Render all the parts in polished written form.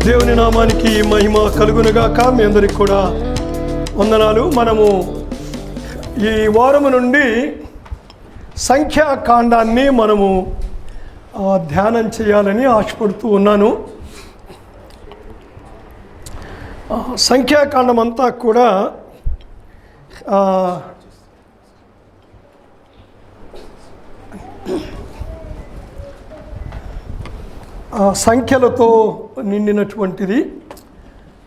దేవుని నామానికి మహిమ కలుగునుగాక. మీ అందరికి కూడా వందనాలు. మనము ఈ వారము నుండి సంఖ్యాకాండాన్ని మనము ధ్యానం చేయాలని ఆశపడుతూ ఉన్నాను. సంఖ్యాకాండం అంతా కూడా సంఖ్యలతో నిండినటువంటిది.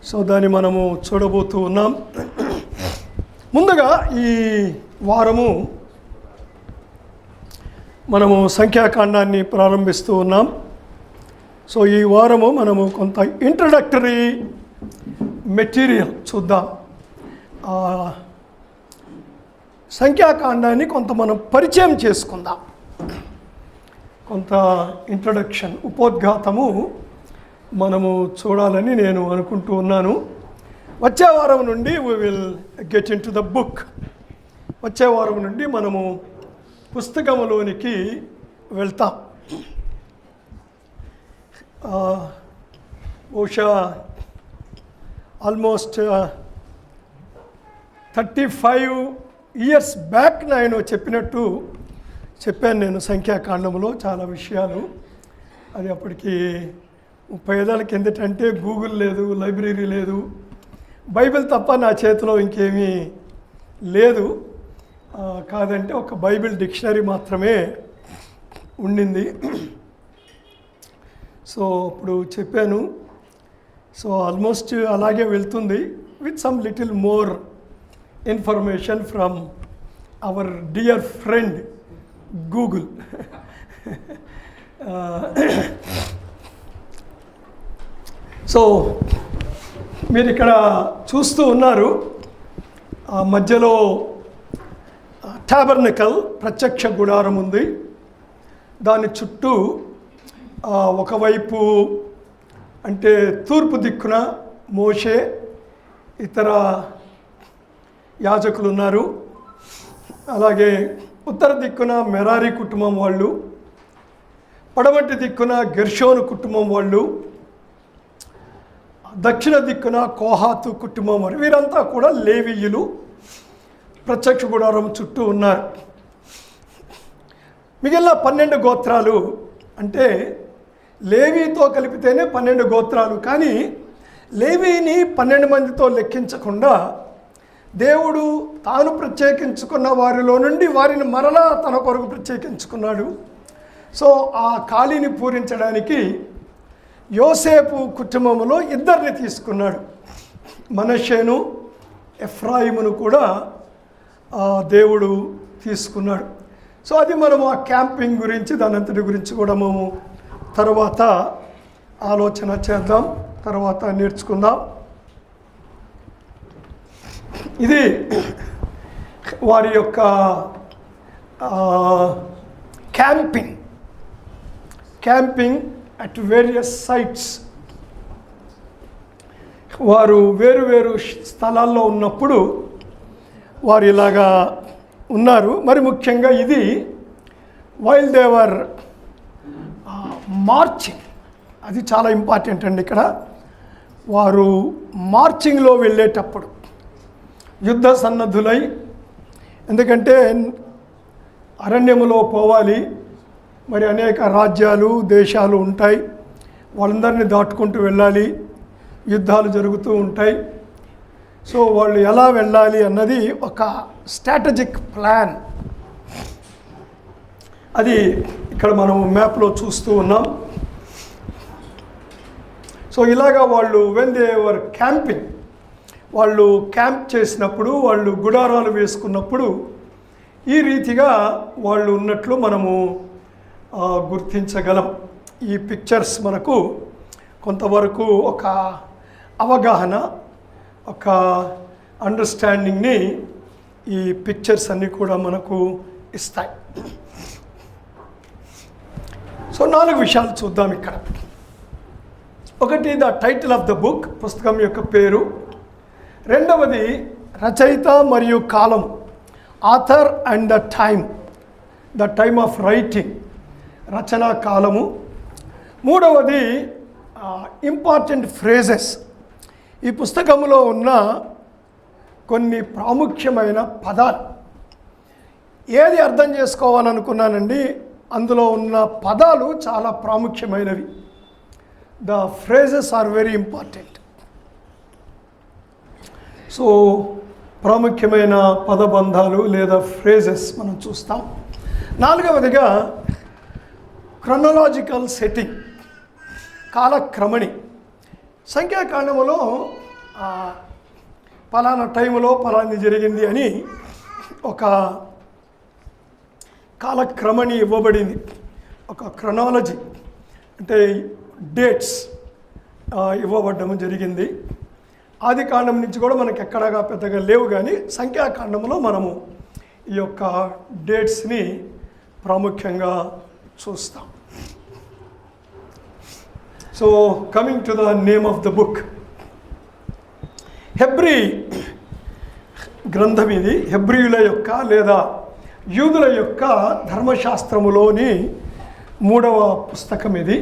సో దాన్ని మనము చూడబోతూ ఉన్నాం. ముందుగా ఈ వారము మనము సంఖ్యాకాండాన్ని ప్రారంభిస్తూ ఉన్నాం. సో ఈ వారము మనము కొంత ఇంట్రడక్టరీ మెటీరియల్ చూద్దాం. సంఖ్యాకాండాన్ని కొంత మనం పరిచయం చేసుకుందాం. కొంత ఇంట్రడక్షన్, ఉపోద్ఘాతము మనము చూడాలని నేను అనుకుంటూ ఉన్నాను. వచ్చే వారం నుండి we will get in to the book. వచ్చే వారం నుండి మనము పుస్తకములోనికి వెళ్తాం. బహుశా ఆల్మోస్ట్ 35 years బ్యాక్ నేను చెప్పాను నేను సంఖ్యాకాండంలో చాలా విషయాలు. అది అప్పటికి 30 ఏళ్ళ కిందటంటే గూగుల్ లేదు, లైబ్రరీ లేదు, బైబిల్ తప్ప నా చేతిలో ఇంకేమీ లేదు. కాదంటే ఒక బైబిల్ డిక్షనరీ మాత్రమే ఉండింది. సో అప్పుడు చెప్పాను. సో ఆల్మోస్ట్ అలాగే వెళ్తుంది, with some little more information from our dear friend Google. So మీరు ఇక్కడ చూస్తూ ఉన్నారు, మధ్యలో టాబర్నకల్ ప్రత్యక్ష గుడారం ఉంది. దాని చుట్టూ ఒకవైపు అంటే తూర్పు దిక్కున మోషే, ఇతర యాజకులు ఉన్నారు. అలాగే ఉత్తర దిక్కున మెరారి కుటుంబం వాళ్ళు, పడమటి దిక్కున గెర్షోను కుటుంబం వాళ్ళు, దక్షిణ దిక్కున కోహాతు కుటుంబం వారు. వీరంతా కూడా లేవీయులు ప్రత్యక్ష గుడారం చుట్టూ ఉన్నారు. మిగిలిన 12 గోత్రాలు, అంటే లేవీతో కలిపితేనే 12 గోత్రాలు. కానీ లేవీని 12 మందితో లెక్కించకుండా దేవుడు తాను ప్రత్యేకించుకున్న వారిలో నుండి వారిని మరలా తన కొరకు ప్రత్యేకించుకున్నాడు. సో ఆ ఖాళీని పూరించడానికి యోసేపు కుటుంబంలో 2 తీసుకున్నాడు. మనష్షేను, ఎఫ్రాయిమును కూడా దేవుడు తీసుకున్నాడు. సో అది మనము ఆ క్యాంపింగ్ గురించి, దాని అంతటి గురించి కూడా మేము తర్వాత ఆలోచన చేద్దాం, తర్వాత నేర్చుకుందాం. ఇది వారి యొక్క క్యాంపింగ్ అట్ వేరియస్ సైట్స్. వారు వేరు స్థలాల్లో ఉన్నప్పుడు వారు ఇలాగా ఉన్నారు. మరి ముఖ్యంగా ఇది వైల్ దేవర్ మార్చింగ్, అది చాలా ఇంపార్టెంట్ అండి. ఇక్కడ వారు మార్చింగ్లో వెళ్ళేటప్పుడు యుద్ధ సన్నద్ధులై, ఎందుకంటే అరణ్యములో పోవాలి, మరి అనేక రాజ్యాలు దేశాలు ఉంటాయి, వాళ్ళందరినీ దాటుకుంటూ వెళ్ళాలి, యుద్ధాలు జరుగుతూ ఉంటాయి. సో వాళ్ళు ఎలా వెళ్ళాలి అన్నది ఒక స్ట్రాటజిక్ ప్లాన్. అది ఇక్కడ మనం మ్యాప్లో చూస్తూ ఉన్నాం. సో ఇలాగా వాళ్ళు వెన్ దే వర్ క్యాంపింగ్, వాళ్ళు క్యాంప్ చేసినప్పుడు, వాళ్ళు గుడారాలు వేసుకున్నప్పుడు ఈ రీతిగా వాళ్ళు ఉన్నట్లు మనము గుర్తించగలం. ఈ పిక్చర్స్ మనకు కొంతవరకు ఒక అవగాహన, ఒక అండర్స్టాండింగ్ని ఈ పిక్చర్స్ అన్నీ కూడా మనకు ఇస్తాయి. సో 4 విషయాలు చూద్దాం ఇక్కడ. ఒకటి, the title of the book, పుస్తకం యొక్క పేరు. రెండవది రచయిత మరియు కాలం, author and the time of writing, రచనా కాలము. మూడవది ఇంపార్టెంట్ ఫ్రేజెస్, ఈ పుస్తకంలో ఉన్న కొన్ని ప్రాముఖ్యమైన పదాలు ఏది అర్థం చేసుకోవాలనుకున్నానండి, అందులో ఉన్న పదాలు చాలా ప్రాముఖ్యమైనవి. The phrases are very important. So ప్రాముఖ్యమైన పదబంధాలు లేదా ఫ్రేజెస్ మనం చూస్తాం. నాలుగవదిగా క్రొనలాజికల్ సెట్టింగ్, కాలక్రమణి. సంఖ్యాకాండములో పలానా టైంలో పలాని జరిగింది అని ఒక కాలక్రమణి ఇవ్వబడింది, ఒక క్రొనాలజీ అంటే డేట్స్ ఇవ్వబడ్డము జరిగింది. ఆది కాండం నుంచి కూడా మనకి ఎక్కడగా పెద్దగా లేవు, కానీ సంఖ్యాకాండంలో మనము ఈ యొక్క డేట్స్ని ప్రాముఖ్యంగా చూస్తాం. So coming to the name of the book, Hebrew గ్రంథం ఇది. హెబ్రీయుల యొక్క లేదా యూదుల యొక్క ధర్మశాస్త్రములోని 3వ పుస్తకం ఇది.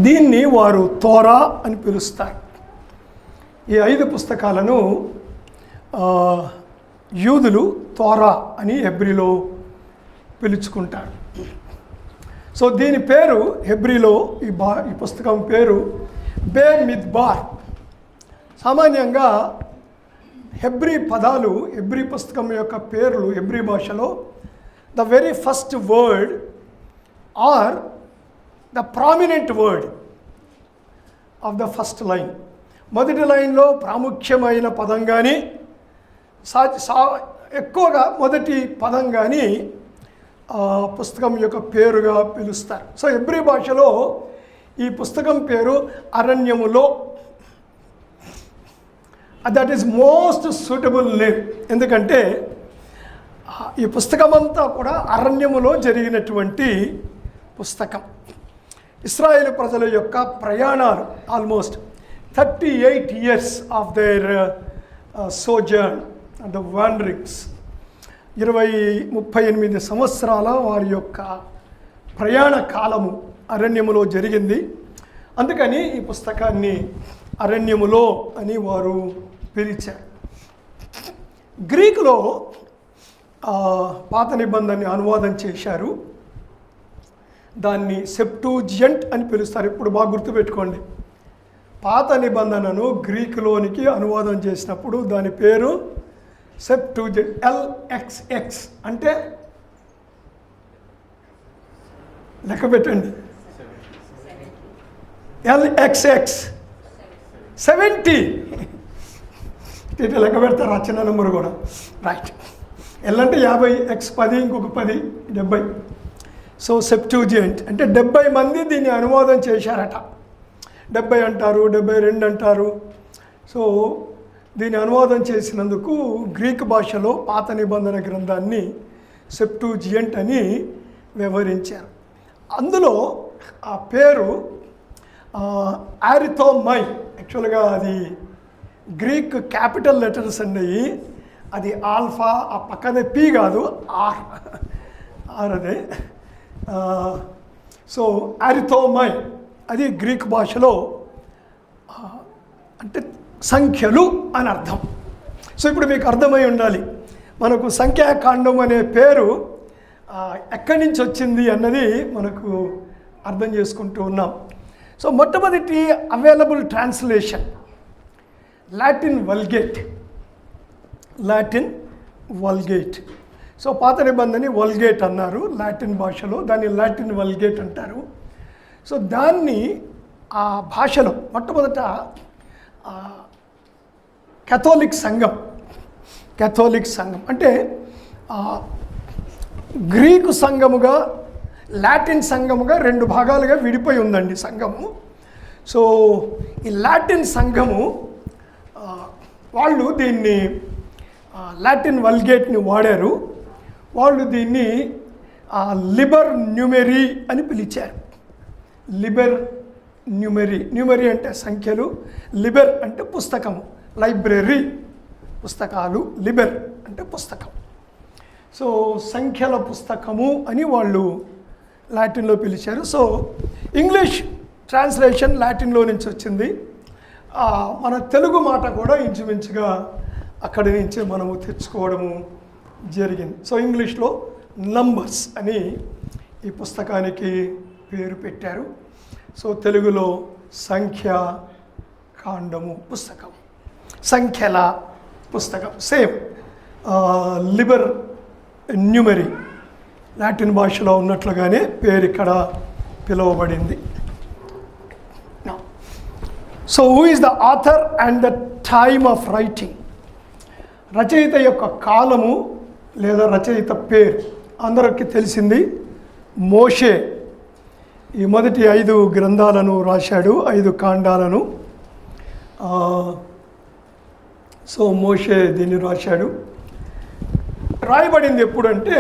దీన్ని వారు తోరా అని పిలుస్తారు. ఈ 5 పుస్తకాలను యూదులు తోరా అని హెబ్రీలో పిలుచుకుంటారు. సో దీని పేరు హెబ్రీలో ఈ పుస్తకం పేరు బే మిద్బార్. సామాన్యంగా హెబ్రీ పదాలు, హెబ్రీ పుస్తకం యొక్క పేర్లు హెబ్రీ భాషలో the very first word or the prominent word of the first line. మొదటి లైన్లో ప్రాముఖ్యమైన పదం కానీ ఎక్కువగా మొదటి పదం కానీ పుస్తకం యొక్క పేరుగా పిలుస్తారు. సో హెబ్రీ భాషలో ఈ పుస్తకం పేరు అరణ్యములో. That is most suitable name, ఎందుకంటే ఈ పుస్తకం అంతా కూడా అరణ్యములో జరిగినటువంటి పుస్తకం. ఇశ్రాయేలు ప్రజల యొక్క ప్రయాణాలు, almost 38 years of their సోజర్న్ and the wanderings, 38 సంవత్సరాల వారి యొక్క ప్రయాణ కాలము అరణ్యములో జరిగింది. అందుకని ఈ పుస్తకాన్ని అరణ్యములో అని వారు పిలిచారు. గ్రీకులో పాత నిబంధనని అనువాదం చేశారు. దాన్ని సెప్టూజియంట్ అని పిలుస్తారు. ఇప్పుడు బాగా గుర్తుపెట్టుకోండి, పాత నిబంధనను గ్రీకులోనికి అనువాదం చేసినప్పుడు దాని పేరు సెప్టూజియంట్, LXX అంటే లెక్క పెట్టండి, LXX 70. ఇట్లా లెక్క పెడతారు ఆ చిన్న నెంబర్ కూడా. రైట్, ఎల్ అంటే 50, X 10, ఇంకొక 10 70. సో సెప్టూజియంట్ అంటే 70 మంది దీన్ని అనువాదం చేశారట. 70 అంటారు, 72 అంటారు. సో దీన్ని అనువాదం చేసినందుకు గ్రీకు భాషలో పాత నిబంధన గ్రంథాన్ని సెప్టూజియంట్ అని వ్యవహరించారు. అందులో ఆ పేరు ఆరిథోమై. యాక్చువల్గా అది గ్రీక్ క్యాపిటల్ లెటర్స్ అండి. అది ఆల్ఫా, ఆ పక్కనే పి కాదు, ఆర్ అదే. సో ఆరిథోమై అది గ్రీక్ భాషలో అంటే సంఖ్యలు అని అర్థం. సో ఇప్పుడు మీకు అర్థమై ఉండాలి మనకు సంఖ్యాకాండం అనే పేరు ఎక్కడి నుంచి వచ్చింది అన్నది మనకు అర్థం చేసుకుంటూ ఉన్నాం. సో మొట్టమొదటి available translation Latin Vulgate. So పాత నిబంధనని వల్గేట్ అన్నారు లాటిన్ భాషలో, దాన్ని లాటిన్ వల్గేట్ అంటారు. సో దాన్ని ఆ భాషలో మొట్టమొదట కేథోలిక్ సంఘం అంటే గ్రీకు సంఘముగా లాటిన్ సంఘముగా 2 భాగాలుగా విడిపోయి ఉందండి సంఘము. సో ఈ లాటిన్ సంఘము వాళ్ళు దీన్ని లాటిన్ వల్గేట్ని వాడారు. వాళ్ళు దీన్ని లిబర్ న్యూమెరీ అని పిలిచారు. లిబర్ న్యూమెరీ అంటే సంఖ్యలు, లిబర్ అంటే పుస్తకము, లైబ్రరీ పుస్తకాలు, లిబర్ అంటే పుస్తకం. సో సంఖ్యల పుస్తకము అని వాళ్ళు లాటిన్లో పిలిచారు. సో ఇంగ్లీష్ ట్రాన్స్లేషన్ లాటిన్లో నుంచి వచ్చింది. మన తెలుగు మాట కూడా ఇంచుమించుగా అక్కడి నుంచే మనము తెచ్చుకోవడము జరిగింది. సో ఇంగ్లీష్లో నంబర్స్ అని ఈ పుస్తకానికి పేరు పెట్టారు. సో తెలుగులో సంఖ్యాకాండము పుస్తకం, సంఖ్యల పుస్తకం, సేమ్ లిబర్ న్యూమరీ లాటిన్ భాషలో ఉన్నట్లుగానే పేరు ఇక్కడ పిలువబడింది. So who is the author and the time of writing? రచయిత యొక్క కాలము లేదా రచయిత పేరు అందరికీ తెలిసింది మోషే. ఈ మొదటి 5 గ్రంథాలను రాశాడు, 5 కాండాలను. సో మోషే దీన్ని రాశాడు. రాయబడింది ఎప్పుడంటే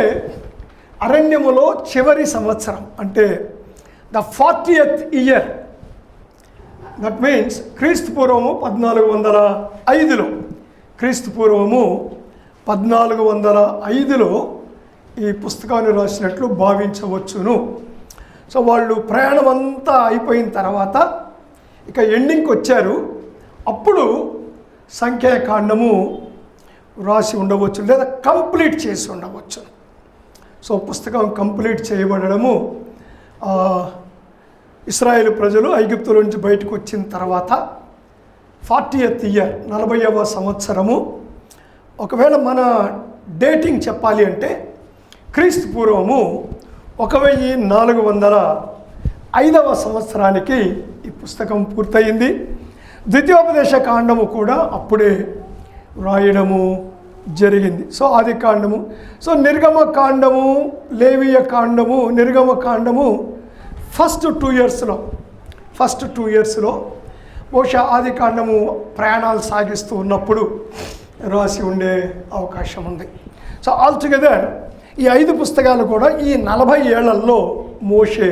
అరణ్యములో చివరి సంవత్సరం, అంటే the 40th year. That means క్రీస్తు పూర్వము 1405లో, క్రీస్తు పూర్వము 1405లో ఈ పుస్తకాన్ని రాసినట్లు భావించవచ్చును. సో వాళ్ళు ప్రయాణం అంతా అయిపోయిన తర్వాత ఇక ఎండింగ్కి వచ్చారు. అప్పుడు సంఖ్యాకాండము రాసి ఉండవచ్చు లేదా కంప్లీట్ చేసి ఉండవచ్చు. సో పుస్తకం కంప్లీట్ చేయబడము ఇశ్రాయేలు ప్రజలు ఐగుప్తుల నుంచి బయటకు వచ్చిన తర్వాత 40th ఇయర్, 40వ సంవత్సరము. ఒకవేళ మన డేటింగ్ చెప్పాలి అంటే క్రీస్తు పూర్వము 1405వ సంవత్సరానికి ఈ పుస్తకం పూర్తయింది. ద్వితీయోపదేశ కాండము కూడా అప్పుడే రాయడము జరిగింది. సో ఆది కాండము, సో నిర్గమ కాండము, లేవియ కాండము, నిర్గమ కాండము ఫస్ట్ 2 ఇయర్స్లో బహుశా ఆది కాండము ప్రయాణాలు సాగిస్తూ ఉన్నప్పుడు రాసి ఉండే అవకాశం ఉంది. సో ఆల్టుగెదర్ ఈ 5 పుస్తకాలు కూడా ఈ 40 ఏళ్లలో మోషే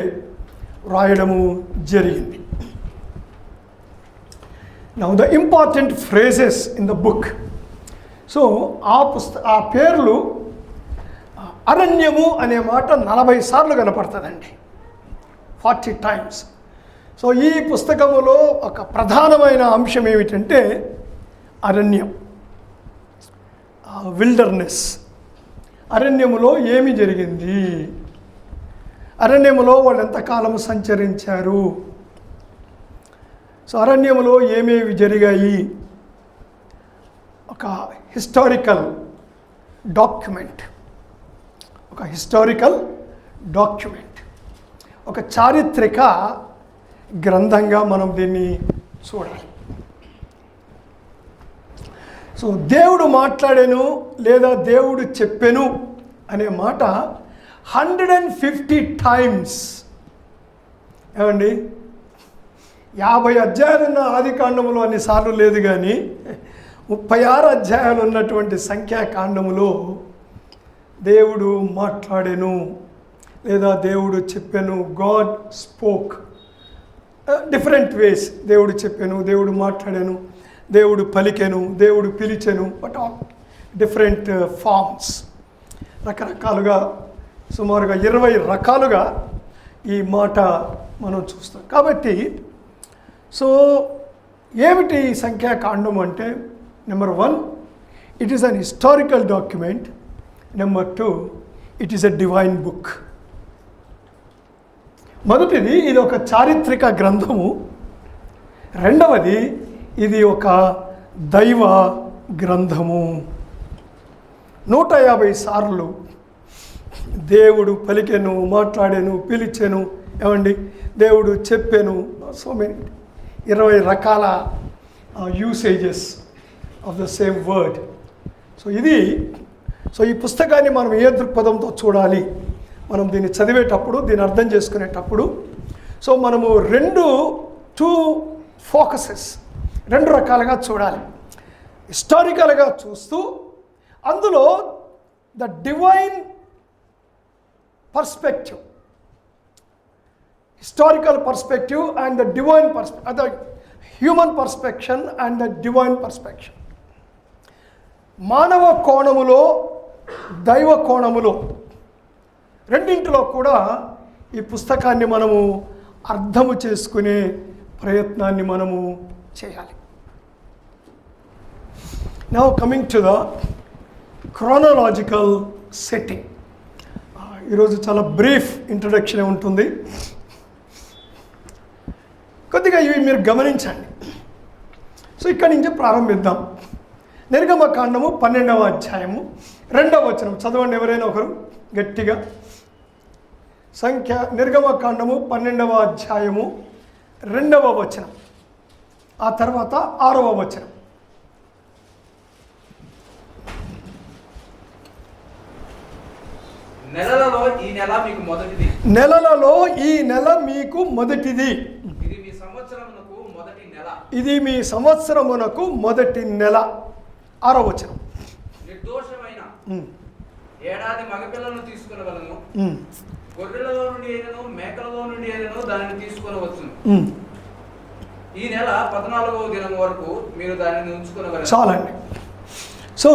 రాయడము జరిగింది. Now the important phrases in the book. So ఆ పేర్లు అరణ్యము అనే మాట 40 సార్లు కనపడుతుందండి, 40 టైమ్స్. సో ఈ పుస్తకములో ఒక ప్రధానమైన అంశం ఏమిటంటే అరణ్యం, విల్డర్నెస్. అరణ్యములో ఏమి జరిగింది, అరణ్యములో వాళ్ళు ఎంతకాలం సంచరించారు, సో అరణ్యములో ఏమేమి జరిగాయి. ఒక హిస్టారికల్ డాక్యుమెంట్, ఒక చారిత్రక గ్రంథంగా మనం దీన్ని చూడాలి. సో దేవుడు మాట్లాడాను లేదా దేవుడు చెప్పెను అనే మాట 150 టైమ్స్. ఏమండి, 50 అధ్యాయాలు ఉన్న ఆది కాండములో అన్నిసార్లు లేదు, కానీ 36 అధ్యాయాలు ఉన్నటువంటి సంఖ్యాకాండములో దేవుడు మాట్లాడెను లేదా దేవుడు చెప్పెను, గాడ్ స్పోక్ డిఫరెంట్ వేస్. దేవుడు చెప్పెను, దేవుడు మాట్లాడాను, దేవుడు పలికెను, దేవుడు పిలిచెను, బట్ ఆల్ డిఫరెంట్ ఫార్మ్స్. రకరకాలుగా సుమారుగా 20 రకాలుగా ఈ మాట మనం చూస్తాం. కాబట్టి సో ఏమిటి సంఖ్యాకాండం అంటే, number 1 it is an historical document. Number 2 it is a divine book. మొదటిది, ఇది ఒక చారిత్రక గ్రంథము. రెండవది, ఇది ఒక దైవ గ్రంథము. 150 సార్లు దేవుడు పలికెను, మాట్లాడాను, పిలిచెను, ఏమండి దేవుడు చెప్పాను. సో మెనీ 20 రకాల usages of the same word. So ఈ పుస్తకాన్ని మనం ఏ దృక్పథంతో చూడాలి, మనం దీన్ని చదివేటప్పుడు, దీన్ని అర్థం చేసుకునేటప్పుడు, సో మనము 2 ఫోకసెస్ 2 రకాలుగా చూడాలి. హిస్టారికల్గా చూస్తూ అందులో the divine perspective, historical perspective and the divine perspective, the human perception and the divine perception. మానవ కోణములో దైవ కోణములో రెండింటిలో కూడా ఈ పుస్తకాన్ని మనము అర్థము చేసుకునే ప్రయత్నాన్ని మనము చేయాలి. Now coming to the chronological setting. ఈరోజు చాలా బ్రీఫ్ ఇంట్రడక్షన్ ఉంటుంది, కొద్దిగా ఇవి మీరు గమనించండి. సో ఇక్కడి నుంచి ప్రారంభిద్దాం. నిర్గమకాండము 12వ అధ్యాయము 2వ వచనం చదవండి ఎవరైనా ఒకరు గట్టిగా. నిర్గమకాండము 12వ అధ్యాయము 2వ వచనం, ఆ తర్వాత 6వ వచనం. నెలలలో ఈ నెల మీకు మొదటిది. నెలలలో ఈ నెల మీకు మొదటిది. ఇది మీ సంవత్సరమునకు మొదటి నెల. ఇది మీ సంవత్సరమునకు మొదటి నెల. 6వ వచనం. నిర్దోషమైన ఏడాది మగపిల్లలను తీసుకునవలను. గొర్రెలలో నుండి అయినను మేకలలో నుండి అయినను దానిని తీసుకునవచ్చును. ఈ నెల 14వ దినం వరకు మీరు దానిని ఉంచుకునవలెను. చాలండి. సో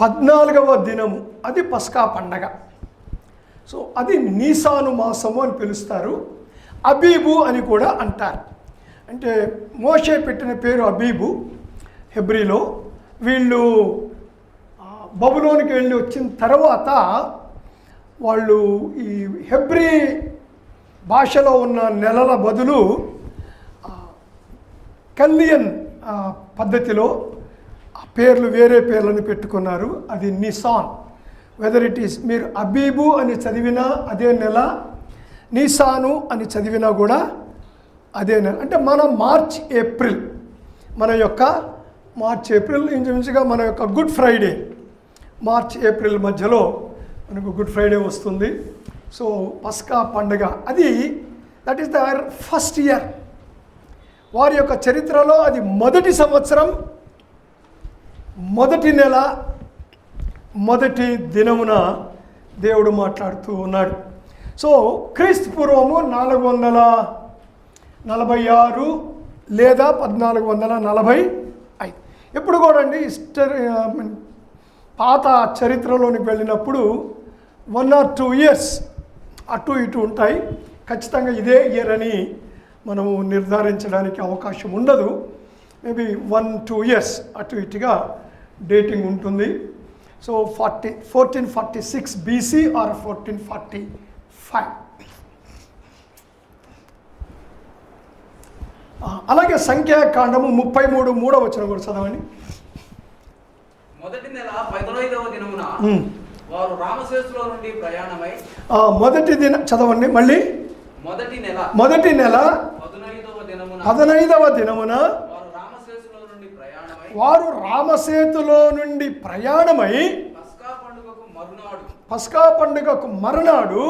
14వ దినము అది పస్కా పండగ. సో అది నీసాను మాసము అని పిలుస్తారు, అబీబు అని కూడా అంటారు. అంటే మోషే పెట్టిన పేరు అబీబు హెబ్రీలో. వీళ్ళు బబులోనికి వెళ్ళి వచ్చిన తర్వాత వాళ్ళు ఈ హెబ్రీ భాషలో ఉన్న నెలల బదులు కల్దియన్ పద్ధతిలో పేర్లు వేరే పేర్లను పెట్టుకున్నారు. అది నిసాన్. వెదర్ ఇట్ ఈస్ మీరు అబీబు అని చదివినా అదే నెల, నీసాను అని చదివినా కూడా అదే నెల. అంటే మన మార్చ్ ఏప్రిల్, మన యొక్క మార్చ్ ఏప్రిల్ ఇంచుమించుగా మన యొక్క గుడ్ ఫ్రైడే, మార్చ్ ఏప్రిల్ మధ్యలో మనకు గుడ్ ఫ్రైడే వస్తుంది. సో పస్కా పండుగ అది that is their first year. వారి యొక్క చరిత్రలో అది మొదటి సంవత్సరం, మొదటి నెల, మొదటి దినమున దేవుడు మాట్లాడుతూ ఉన్నాడు. సో క్రీస్తు పూర్వము 446 లేదా 1445. ఎప్పుడు కూడా అండి పాత చరిత్రలోనికి వెళ్ళినప్పుడు 1 or 2 years అటు ఇటు ఉంటాయి. ఖచ్చితంగా ఇదే ఇయర్ అని మనము నిర్ధారించడానికి అవకాశం ఉండదు. మేబీ 1-2 years అటు ఇటుగా డేటింగ్ ఉంటుంది. So 1446 BC or 1445. అలాగే సంఖ్యాకాండము 33 వచనం కూడా చదవండి. మొదటి నెల 15వ దినమున వారు రామశేషులో నుండి ప్రయాణమై. మొదటి దిన చదవండి మళ్ళీ. మొదటి నెల 15వ దినమున వారు రామసేతులో నుండి ప్రయాణమై పస్కా పండుగకు మరునాడు.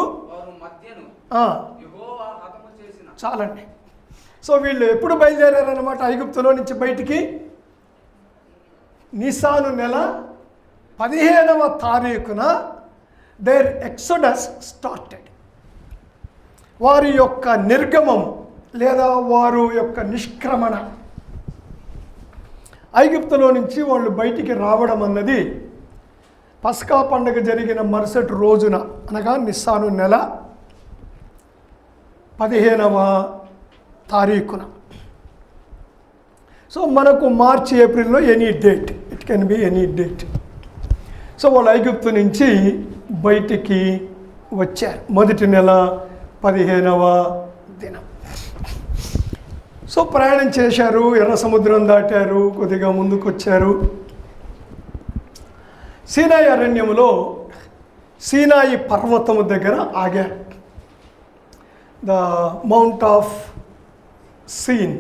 చాలండి. సో వీళ్ళు ఎప్పుడు బయలుదేరారనమాట ఐగుప్తులో నుంచి బయటికి? నిసాను నెల 15వ తారీఖున దేర్ ఎక్సోడస్ స్టార్టెడ్. వారి యొక్క నిర్గమం లేదా వారు యొక్క నిష్క్రమణ, ఐగుప్తులో నుంచి వాళ్ళు బయటికి రావడం అన్నది పస్కా పండుగ జరిగిన మరుసటి రోజున, అనగా నిస్సాను నెల 15వ తారీఖున. సో మనకు మార్చి ఏప్రిల్లో any date, it can be any date. So వాళ్ళు ఐగుప్తు నుంచి బయటికి వచ్చారు మొదటి నెల 15వ దినం. సో ప్రయాణం చేశారు, ఎర్ర సముద్రం దాటారు, కొద్దిగా ముందుకు వచ్చారు. సీనాయి అరణ్యములో సీనాయి పర్వతము దగ్గర ఆగారు. ద మౌంట్ ఆఫ్ సీన్,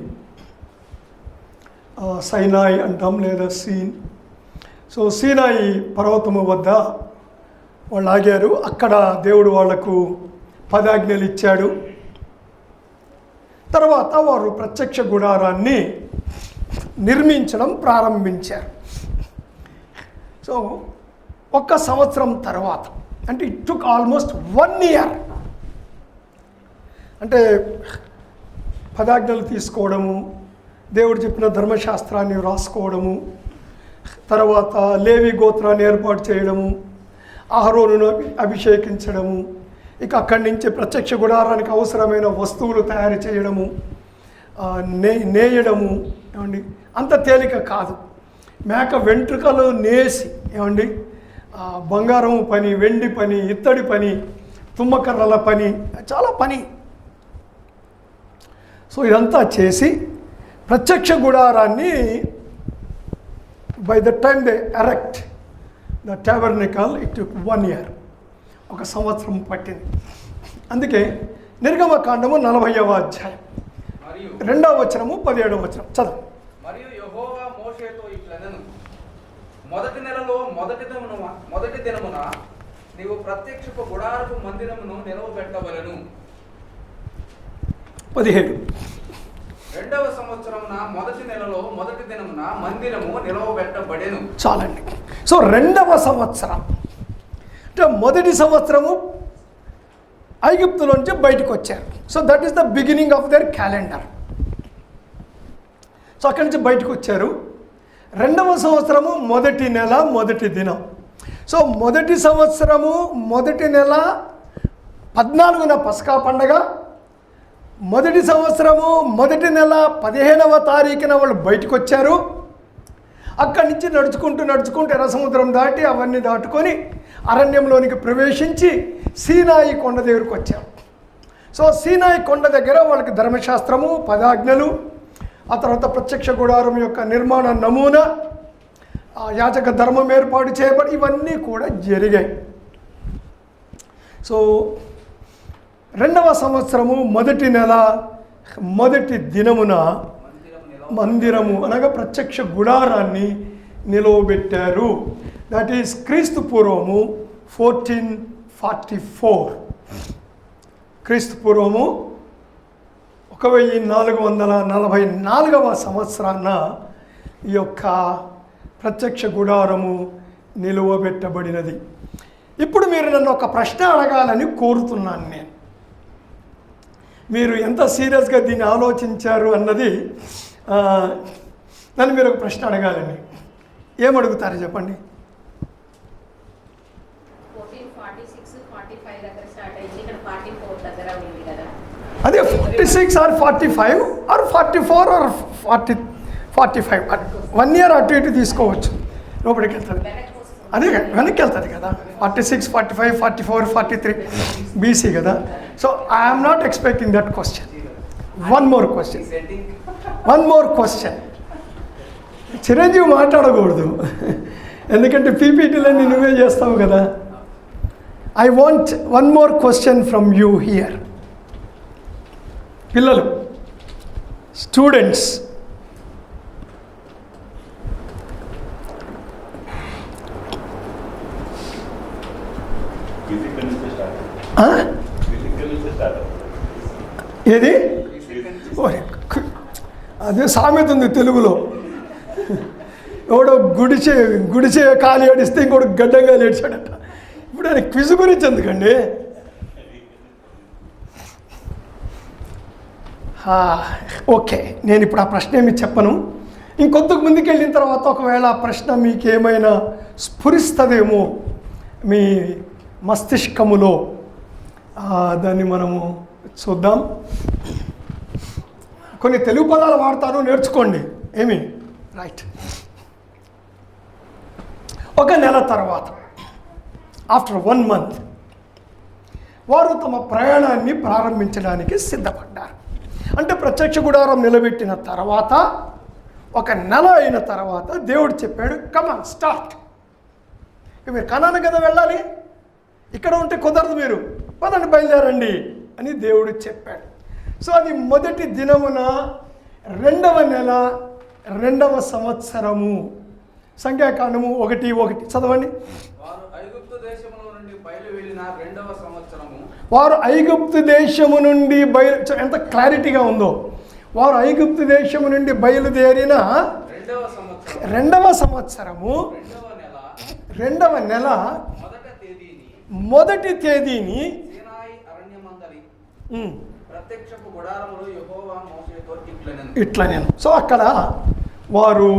సైనాయి అంటాం లేదా సీన్. సో సీనాయి పర్వతము వద్ద వాళ్ళు ఆగారు. అక్కడ దేవుడు వాళ్లకు 10 ఆజ్ఞలు ఇచ్చాడు. తర్వాత వారు ప్రత్యక్ష గుడారాన్ని నిర్మించడం ప్రారంభించారు. సో 1 సంవత్సరం తర్వాత, అంటే ఇట్ టుక్ ఆల్మోస్ట్ 1 year. అంటే 10 ఆజ్ఞలు తీసుకోవడము, దేవుడు చెప్పిన ధర్మశాస్త్రాన్ని రాసుకోవడము, తర్వాత లేవి గోత్రాన్ని ఏర్పాటు చేయడము, అహరోనును అభిషేకించడము, ఇక అక్కడి నుంచి ప్రత్యక్ష గుడారానికి అవసరమైన వస్తువులు తయారు చేయడము, నేయడము, ఏమండి అంత తేలిక కాదు. మేక వెంట్రుకలు నేసి, ఏమండి బంగారం పని, వెండి పని, ఇత్తడి పని, తుమ్మకర్రల పని, చాలా పని. సో ఇదంతా చేసి ప్రత్యక్ష గుడారాన్ని by the time they erect the tabernacle it took 1 year, 1 సంవత్సరం పట్టింది. అందుకే నిర్గమకాండము 40వ అధ్యాయం 2వ వచనము 17వ వచనం చదువు. మరియు యెహోవా మోషేతో ఇట్లనెను, మొదటి నెలలో మొదటి దినమున నీవు ప్రత్యక్షపు గుడారపు మందిరమును నిలవబెట్టవలెను. 17. రెండవ సంవత్సరమున మొదటి నెలలో మొదటి దినమున మందిరము నిలవబెట్టబడెను. చాలండి. సో 2వ సంవత్సరం అంటే మొదటి సంవత్సరము ఐగుప్తులోంచి బయటకు వచ్చారు. So that is the beginning of their calendar. So అక్కడి నుంచి బయటకు వచ్చారు. 2వ సంవత్సరము మొదటి నెల మొదటి దినం. సో మొదటి సంవత్సరము మొదటి నెల 14న పస్కా పండగ, మొదటి సంవత్సరము మొదటి నెల 15వ తారీఖున వాళ్ళు బయటకు వచ్చారు. అక్కడి నుంచి నడుచుకుంటూ ఎర్ర సముద్రం దాటి అవన్నీ దాటుకొని అరణ్యంలోనికి ప్రవేశించి సీనాయి కొండ దగ్గరకు వచ్చారు. సో సీనాయి కొండ దగ్గర వాళ్ళకి ధర్మశాస్త్రము, 10 ఆజ్ఞలు, ఆ తర్వాత ప్రత్యక్ష గుడారం యొక్క నిర్మాణ నమూనా, యాజక ధర్మం ఏర్పాటు చేయబడి ఇవన్నీ కూడా జరిగాయి. సో 2వ సంవత్సరము మొదటి నెల మొదటి దినమున మందిరము అనగా ప్రత్యక్ష గుడారాన్ని నిలవబెట్టారు. దట్ ఈస్ క్రీస్తు పూర్వము 1444. క్రీస్తు పూర్వము 1444వ సంవత్సరాన ఈ యొక్క ప్రత్యక్ష గుడారము నిలువబెట్టబడినది. ఇప్పుడు మీరు నన్ను ఒక ప్రశ్న అడగాలని కోరుతున్నాను. మీరు ఎంత సీరియస్గా దీన్ని ఆలోచించారు అన్నది నన్ను మీరు ఒక ప్రశ్న అడగాలని. ఏమడుగుతారు చెప్పండి? 1446-45 దగ్గర స్టార్ట్ అయ్యింది, ఇక్కడ 44 దగ్గర ఉంది కదా. అదే 46 or 45 or 44 or 45 1 year అటు ఇటు తీసుకోవచ్చు, లోపలికి వెళ్తుంది. అదే వెనక్కి వెళ్తుంది కదా. 46, 45, 44, 43 బీసీ కదా. So I'm not expecting that question. One more question. Chiranjeevi మాట్లాడకూడదు, ఎందుకంటే పీపీటీలన్నీ నువ్వే చేస్తావు కదా. I want one more question from you here. పిల్లలు, స్టూడెంట్స్, ఏది అదే సామెత ఉంది తెలుగులో, ఎవడో గుడిచే కాలి ఏడిస్తే ఇంకోటి గడ్డంగా ఏడ్చాడట. ఇప్పుడు ఆయన క్విజ్ గురించి ఎందుకండి? ఓకే, నేను ఇప్పుడు ఆ ప్రశ్న ఏమి చెప్పను. ఇంకొంతకు ముందుకు వెళ్ళిన తర్వాత ఒకవేళ ఆ ప్రశ్న మీకేమైనా స్ఫురిస్తుందేమో మీ మస్తిష్కములో, దాన్ని మనము చూద్దాం. కొన్ని తెలుగు పదాలు వాడతాను, నేర్చుకోండి. ఏమి రైట్. ఒక నెల తర్వాత, ఆఫ్టర్ 1 month, వారు తమ ప్రయాణాన్ని ప్రారంభించడానికి సిద్ధపడ్డారు. అంటే ప్రత్యక్ష గుడారం నిలబెట్టిన తర్వాత 1 నెల అయిన తర్వాత దేవుడు చెప్పాడు, కమాన్ స్టార్ట్. మీరు కనాను కదా వెళ్ళాలి, ఇక్కడ ఉంటే కుదరదు, మీరు పదండి బయలుదేరండి అని దేవుడు చెప్పాడు. సో అది మొదటి దినమున 2వ నెల 2వ సంవత్సరము. సంఖ్యాకాండము 1:1 చదవండి. వారు ఐగుప్తు దేశము నుండి బయలుదేరిన 2వ సంవత్సరము. వారు ఐగుప్తు దేశము నుండి ఎంత క్లారిటీగా ఉందో. వారు ఐగుప్తు దేశము నుండి బయలుదేరిన 2వ సంవత్సరము 2వ నెల మొదటి తేదీని ప్రత్యక్షపు గుడారములో యెహోవా మోషేతో ఇట్లా నేను. సో అక్కడ వారు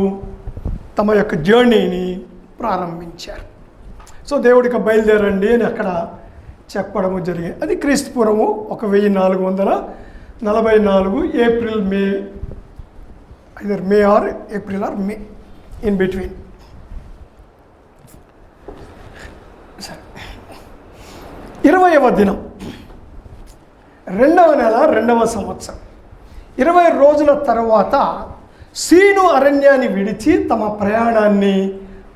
తమ యొక్క జర్నీని ప్రారంభించారు. సో దేవుడికి బయలుదేరండి అని అక్కడ చెప్పడము జరిగింది. అది క్రీస్తు పూర్వము 1444 April May, either May or April or May, in between. 20వ దినం 2వ నెల 2వ సంవత్సరం 20 రోజుల తర్వాత సీను అరణ్యాన్ని విడిచి తమ ప్రయాణాన్ని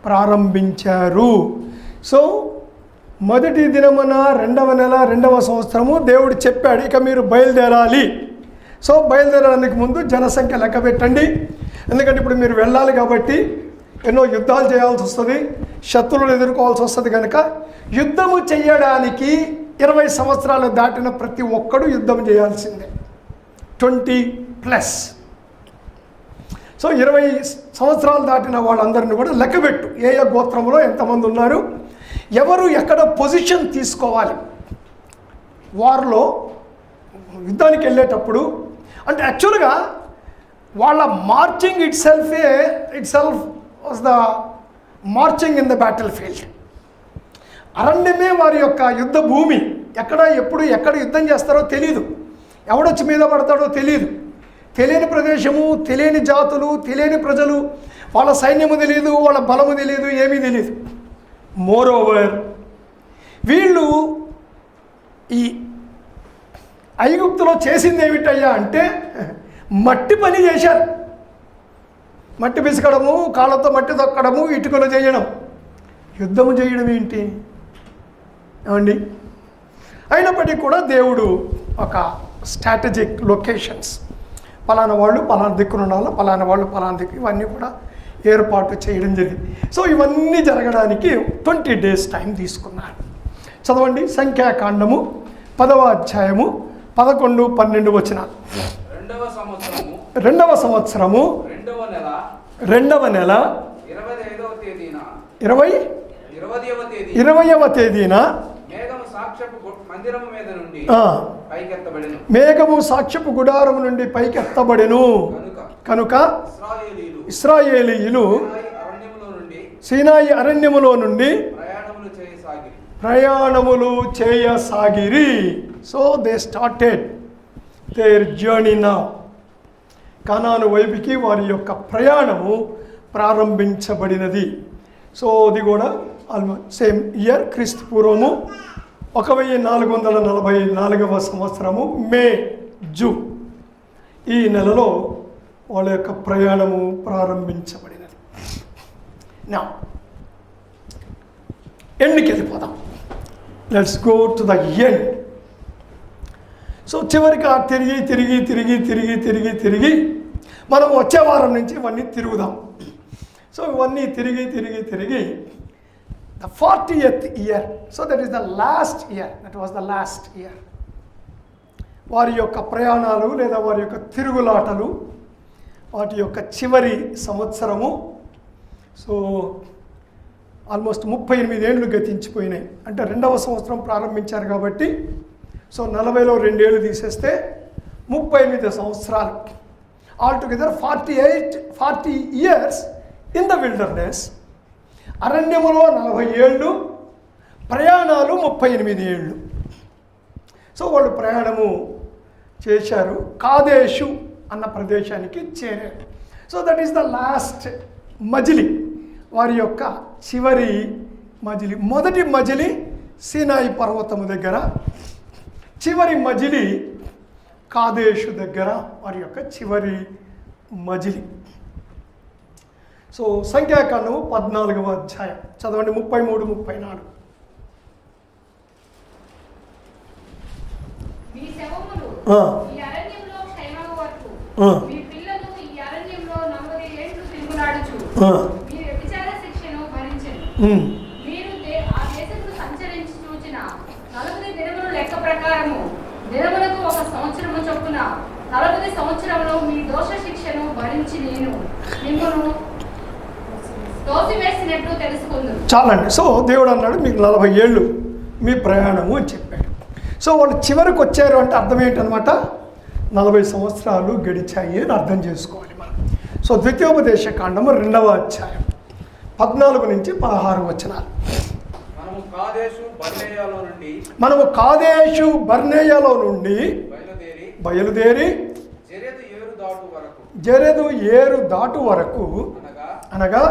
ప్రారంభించారు. సో మొదటి దినమున 2వ నెల 2వ సంవత్సరము దేవుడు చెప్పాడు, ఇక మీరు బయలుదేరాలి. సో బయలుదేరడానికి ముందు జనసంఖ్య లెక్క పెట్టండి, ఎందుకంటే ఇప్పుడు మీరు వెళ్ళాలి కాబట్టి ఎన్నో యుద్ధాలు చేయాల్సి వస్తుంది, శత్రువులు ఎదుర్కోవాల్సి వస్తుంది. కనుక యుద్ధము చేయడానికి 20 సంవత్సరాలు దాటిన ప్రతి ఒక్కడు యుద్ధం చేయాల్సిందే, 20+. సో 20 సంవత్సరాలు దాటిన వాళ్ళందరినీ కూడా లెక్కబెట్టు, ఏ గోత్రంలో ఎంతమంది ఉన్నారు, ఎవరు ఎక్కడ పొజిషన్ తీసుకోవాలి వారిలో యుద్ధానికి వెళ్ళేటప్పుడు. అంటే యాక్చువల్గా వాళ్ళ marching itself was the marching in the battlefield. అరణ్యమే వారి యొక్క యుద్ధ భూమి. ఎక్కడ ఎప్పుడు ఎక్కడ యుద్ధం చేస్తారో తెలియదు, ఎవడొచ్చి మీద పడతాడో తెలియదు, తెలియని ప్రదేశము, తెలియని జాతులు, తెలియని ప్రజలు, వాళ్ళ సైన్యము తెలియదు, వాళ్ళ బలము తెలియదు, ఏమీ తెలియదు. మోరోవర్ వీళ్ళు ఈ ఐగుప్తులో చేసింది ఏమిటయ్యా అంటే మట్టి పని చేశారు. మట్టి పిసకడము, కాళ్ళతో మట్టి తొక్కడము, ఇటుకలు చేయడం. యుద్ధము చేయడం ఏంటి ఏమండి? అయినప్పటికీ కూడా దేవుడు ఒక స్ట్రాటజిక్ లొకేషన్స్, పలానా వాళ్ళు పలానా దిక్కున ఉండాలి, పలానా వాళ్ళు పలానా దిక్కు, ఇవన్నీ కూడా ఏర్పాటు చేయడం జరిగింది. సో ఇవన్నీ జరగడానికి 20 days టైం తీసుకున్నారు. చదవండి సంఖ్యాకాండము 10వ అధ్యాయము 11, 12 వచనాలు. 2వ సంవత్సరము 2వ సంవత్సరము 2వ నెల 20వ తేదీన మేఘము సాక్ష్యపు మందిరము మీద నుండి పైకెత్తబడెను. మేఘము సాక్ష్యపు గుడారము నుండి పైకెత్తబడెను. కనుక ఇశ్రాయేలీయులు సీనాయి అరణ్యములో నుండి ప్రయాణములు చేయసాగిరి. So they started their journey now. కనాను వైపుకి వారి యొక్క ప్రయాణము ప్రారంభించబడినది. సో అది కూడా ఆల్మోస్ట్ సేమ్ ఇయర్, క్రీస్తు పూర్వము 1444వ సంవత్సరము మే, జూన్ ఈ నెలలో వాళ్ళ యొక్క ప్రయాణము ప్రారంభించబడినది. నా ఎండ్కి వెళ్ళిపోదాం. Let's go to the end. So చివరికి తిరిగి తిరిగి తిరిగి తిరిగి తిరిగి తిరిగి మనం వచ్చే వారం నుంచి ఇవన్నీ తిరుగుదాం. సో ఇవన్నీ తిరిగి తిరిగి తిరిగి the 40th year. So that is the last year, that was the last year. వారి యొక్క ప్రయాణాలు లేదా వారి యొక్క తిరుగులాటలు, వాటి యొక్క చివరి సంవత్సరము. సో ఆల్మోస్ట్ 38 ఏళ్ళు గతించిపోయినాయి. అంటే 2వ సంవత్సరం ప్రారంభించారు కాబట్టి సో 40లో 2 ఏళ్ళు తీసేస్తే 38 సంవత్సరాలు. Altogether 40 years in the wilderness. అరణ్యములో 40 ఏళ్ళు, ప్రయాణాలు 38 ఏళ్ళు. సో వాళ్ళు ప్రయాణము చేశారు, కాదేశు అన్న ప్రదేశానికి చేరారు. So that is the last మజిలీ, వారి యొక్క చివరి మజిలీ. మొదటి మజిలీ సీనాయి పర్వతము దగ్గర, చివరి మజిలీ కాదేశు దగ్గర, వారి యొక్క చివరి మజిలీ. సో సంఖ్యాకాండము 14వ అధ్యాయం చదవండి, 33, 34. మీ శవములు ఈ అరణ్యంలో క్షయమగు వరకు మీ పిల్లలు ఈ అరణ్యంలో 40 ఏళ్ళు తిరుగులాడుచు మీ వ్యభిచార శిక్షను భరించెను. మీరు ఆ దేశమును సంచరించి చూచిన 40 దినముల లెక్క ప్రకారము దినములకు 1 సంవత్సరము చొప్పున 40 సంవత్సరములు మీ దోష శిక్షను భరించి నేను మిమ్మల్ని తోసివేసినట్టు తెలుసుకుందును. చాలండి. సో దేవుడు అన్నాడు మీకు 40 ఏళ్ళు మీ ప్రయాణము అని చెప్పాడు. సో వాళ్ళు చివరికి వచ్చారు అంటే అర్థం ఏంటనమాట, 40 సంవత్సరాలు గడిచాయి అని అర్థం చేసుకోవాలి మనం. సో ద్వితీయోపదేశ కాండము 2వ అధ్యాయం 14 నుంచి 16 వచనాలు. మనము కాదేశు బర్నేయాలో నుండి మనము కాదేశు బర్నేయలో నుండి బయలుదేరి జెరెదు ఏరు దాటు వరకు జెరెదు ఏరు దాటు వరకు అనగా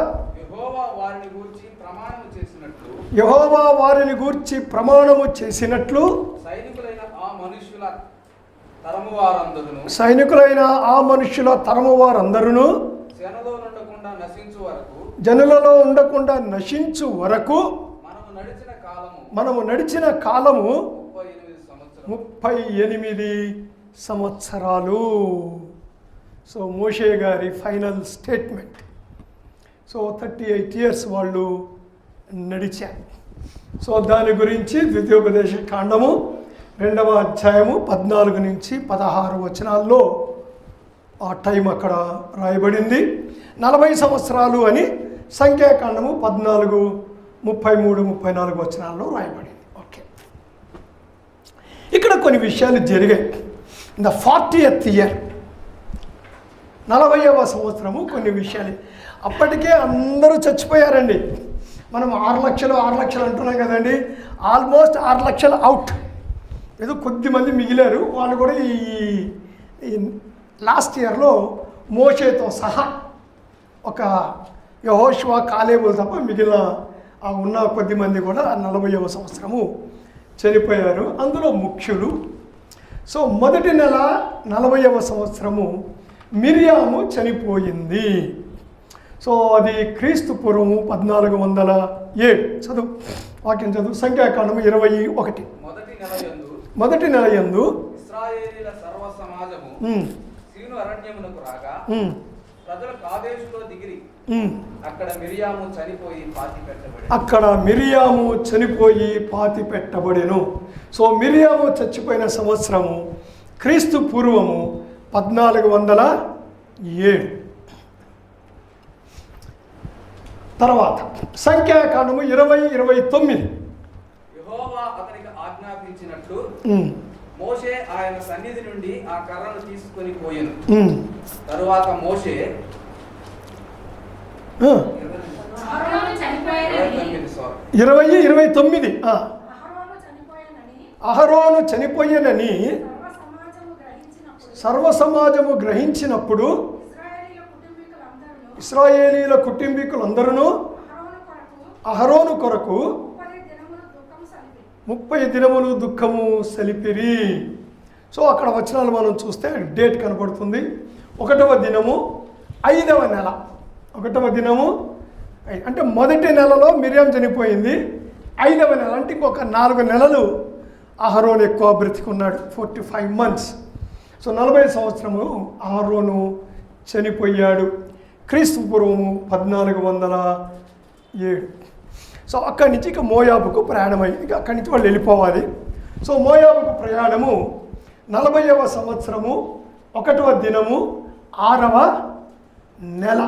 యెహోవా వారిని గూర్చి ప్రమాణము చేసినట్లు యెహోవా వారిని గూర్చి ప్రమాణము చేసినట్లు సైనికులైన ఆ మనుషుల తరము వారందరూ జనులలో ఉండకుండా నశించు వరకు మనము నడిచిన కాలము 38 సంవత్సరాలు. సో మోషే గారి ఫైనల్ స్టేట్మెంట్. సో 38 ఇయర్స్ వాళ్ళు నడిచారు. సో దాని గురించి ద్వితీయోపదేశ కాండము 2వ అధ్యాయము 14 నుంచి 16 వచనాల్లో ఆ టైం అక్కడ రాయబడింది. 40 సంవత్సరాలు అని సంఖ్యాకాండము 14, 33, 34 వచనాల్లో రాయబడింది. ఓకే, ఇక్కడ కొన్ని విషయాలు జరిగాయి. ఇన్ ద 40th ఇయర్, 40వ సంవత్సరము కొన్ని విషయాలు. అప్పటికే అందరూ చచ్చిపోయారండి. మనం 6 లక్షలు అంటున్నాం కదండి. ఆల్మోస్ట్ 6 లక్షలు అవుట్. ఏదో కొద్దిమంది మిగిలారు. వాళ్ళు కూడా ఈ లాస్ట్ ఇయర్లో మోషేతో సహా ఒక యెహోషువ, కాలేబులు తప్ప మిగిలిన ఉన్న కొద్దిమంది కూడా 40వ సంవత్సరము చనిపోయారు. అందులో ముఖ్యులు. సో మొదటి నెల 40వ సంవత్సరము మిరియాము చనిపోయింది. సో అది క్రీస్తు పూర్వము 1407. చదువు, వాక్యం చదువు. సంఖ్యాకాండము 21. మొదటి నెల యందు ఇశ్రాయేలీయుల సర్వ సమాజము సీను అరణ్యమునకు రాగా ప్రజలు కాదేశులో దిగిరి. అక్కడ మిరియాము చనిపోయి పాతి పెట్టబడెను. సో మిరియాము చచ్చిపోయిన సంవత్సరము క్రీస్తు పూర్వము 1407. తర్వాత సంఖ్యాకాండము 20-29. యెహోవా అతనికి ఆజ్ఞాపించినట్లు మోషే ఆయన సన్నిధి నుండి ఆ కర్రను తీసుకొని పోయెను. తరువాత మోషే అహరోను చనిపోయేనని సర్వ సమాజము గ్రహించినప్పుడు ఇశ్రాయేలీయుల కుటుంబీకులందరూ అహరోను కొరకు 30 దినములు దుఃఖము సలిపిరి. సో అక్కడ వచనాలు మనం చూస్తే డేట్ కనపడుతుంది. 1వ దినము 5వ నెల. 1వ దినము అంటే మొదటి నెలలో మిరియాం చనిపోయింది. 5వ నెల అంటే ఇంకొక 4 నెలలు అహరోను ఎక్కువ బ్రతికున్నాడు, 45 months. సో 40 సంవత్సరము అహరోను చనిపోయాడు. క్రీస్తు పూర్వము 1407. సో అక్కడి నుంచి ఇక మోయాబుకు ప్రయాణమై ఇక అక్కడి నుంచి వాళ్ళు వెళ్ళిపోవాలి. సో మోయాబుకు ప్రయాణము 40వ సంవత్సరము 1వ దినము 6వ నెల.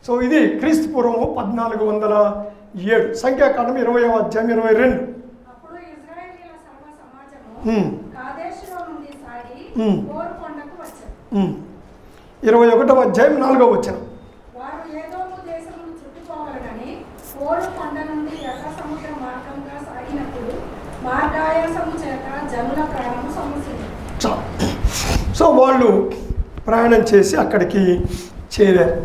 సో ఇది క్రీస్తు పూర్వము 1407. సంఖ్యాకాండం 20వ అధ్యాయం 22. 21వ అధ్యాయం 4వ వచనం. సో వాళ్ళు ప్రయాణం చేసి అక్కడికి చేరారు.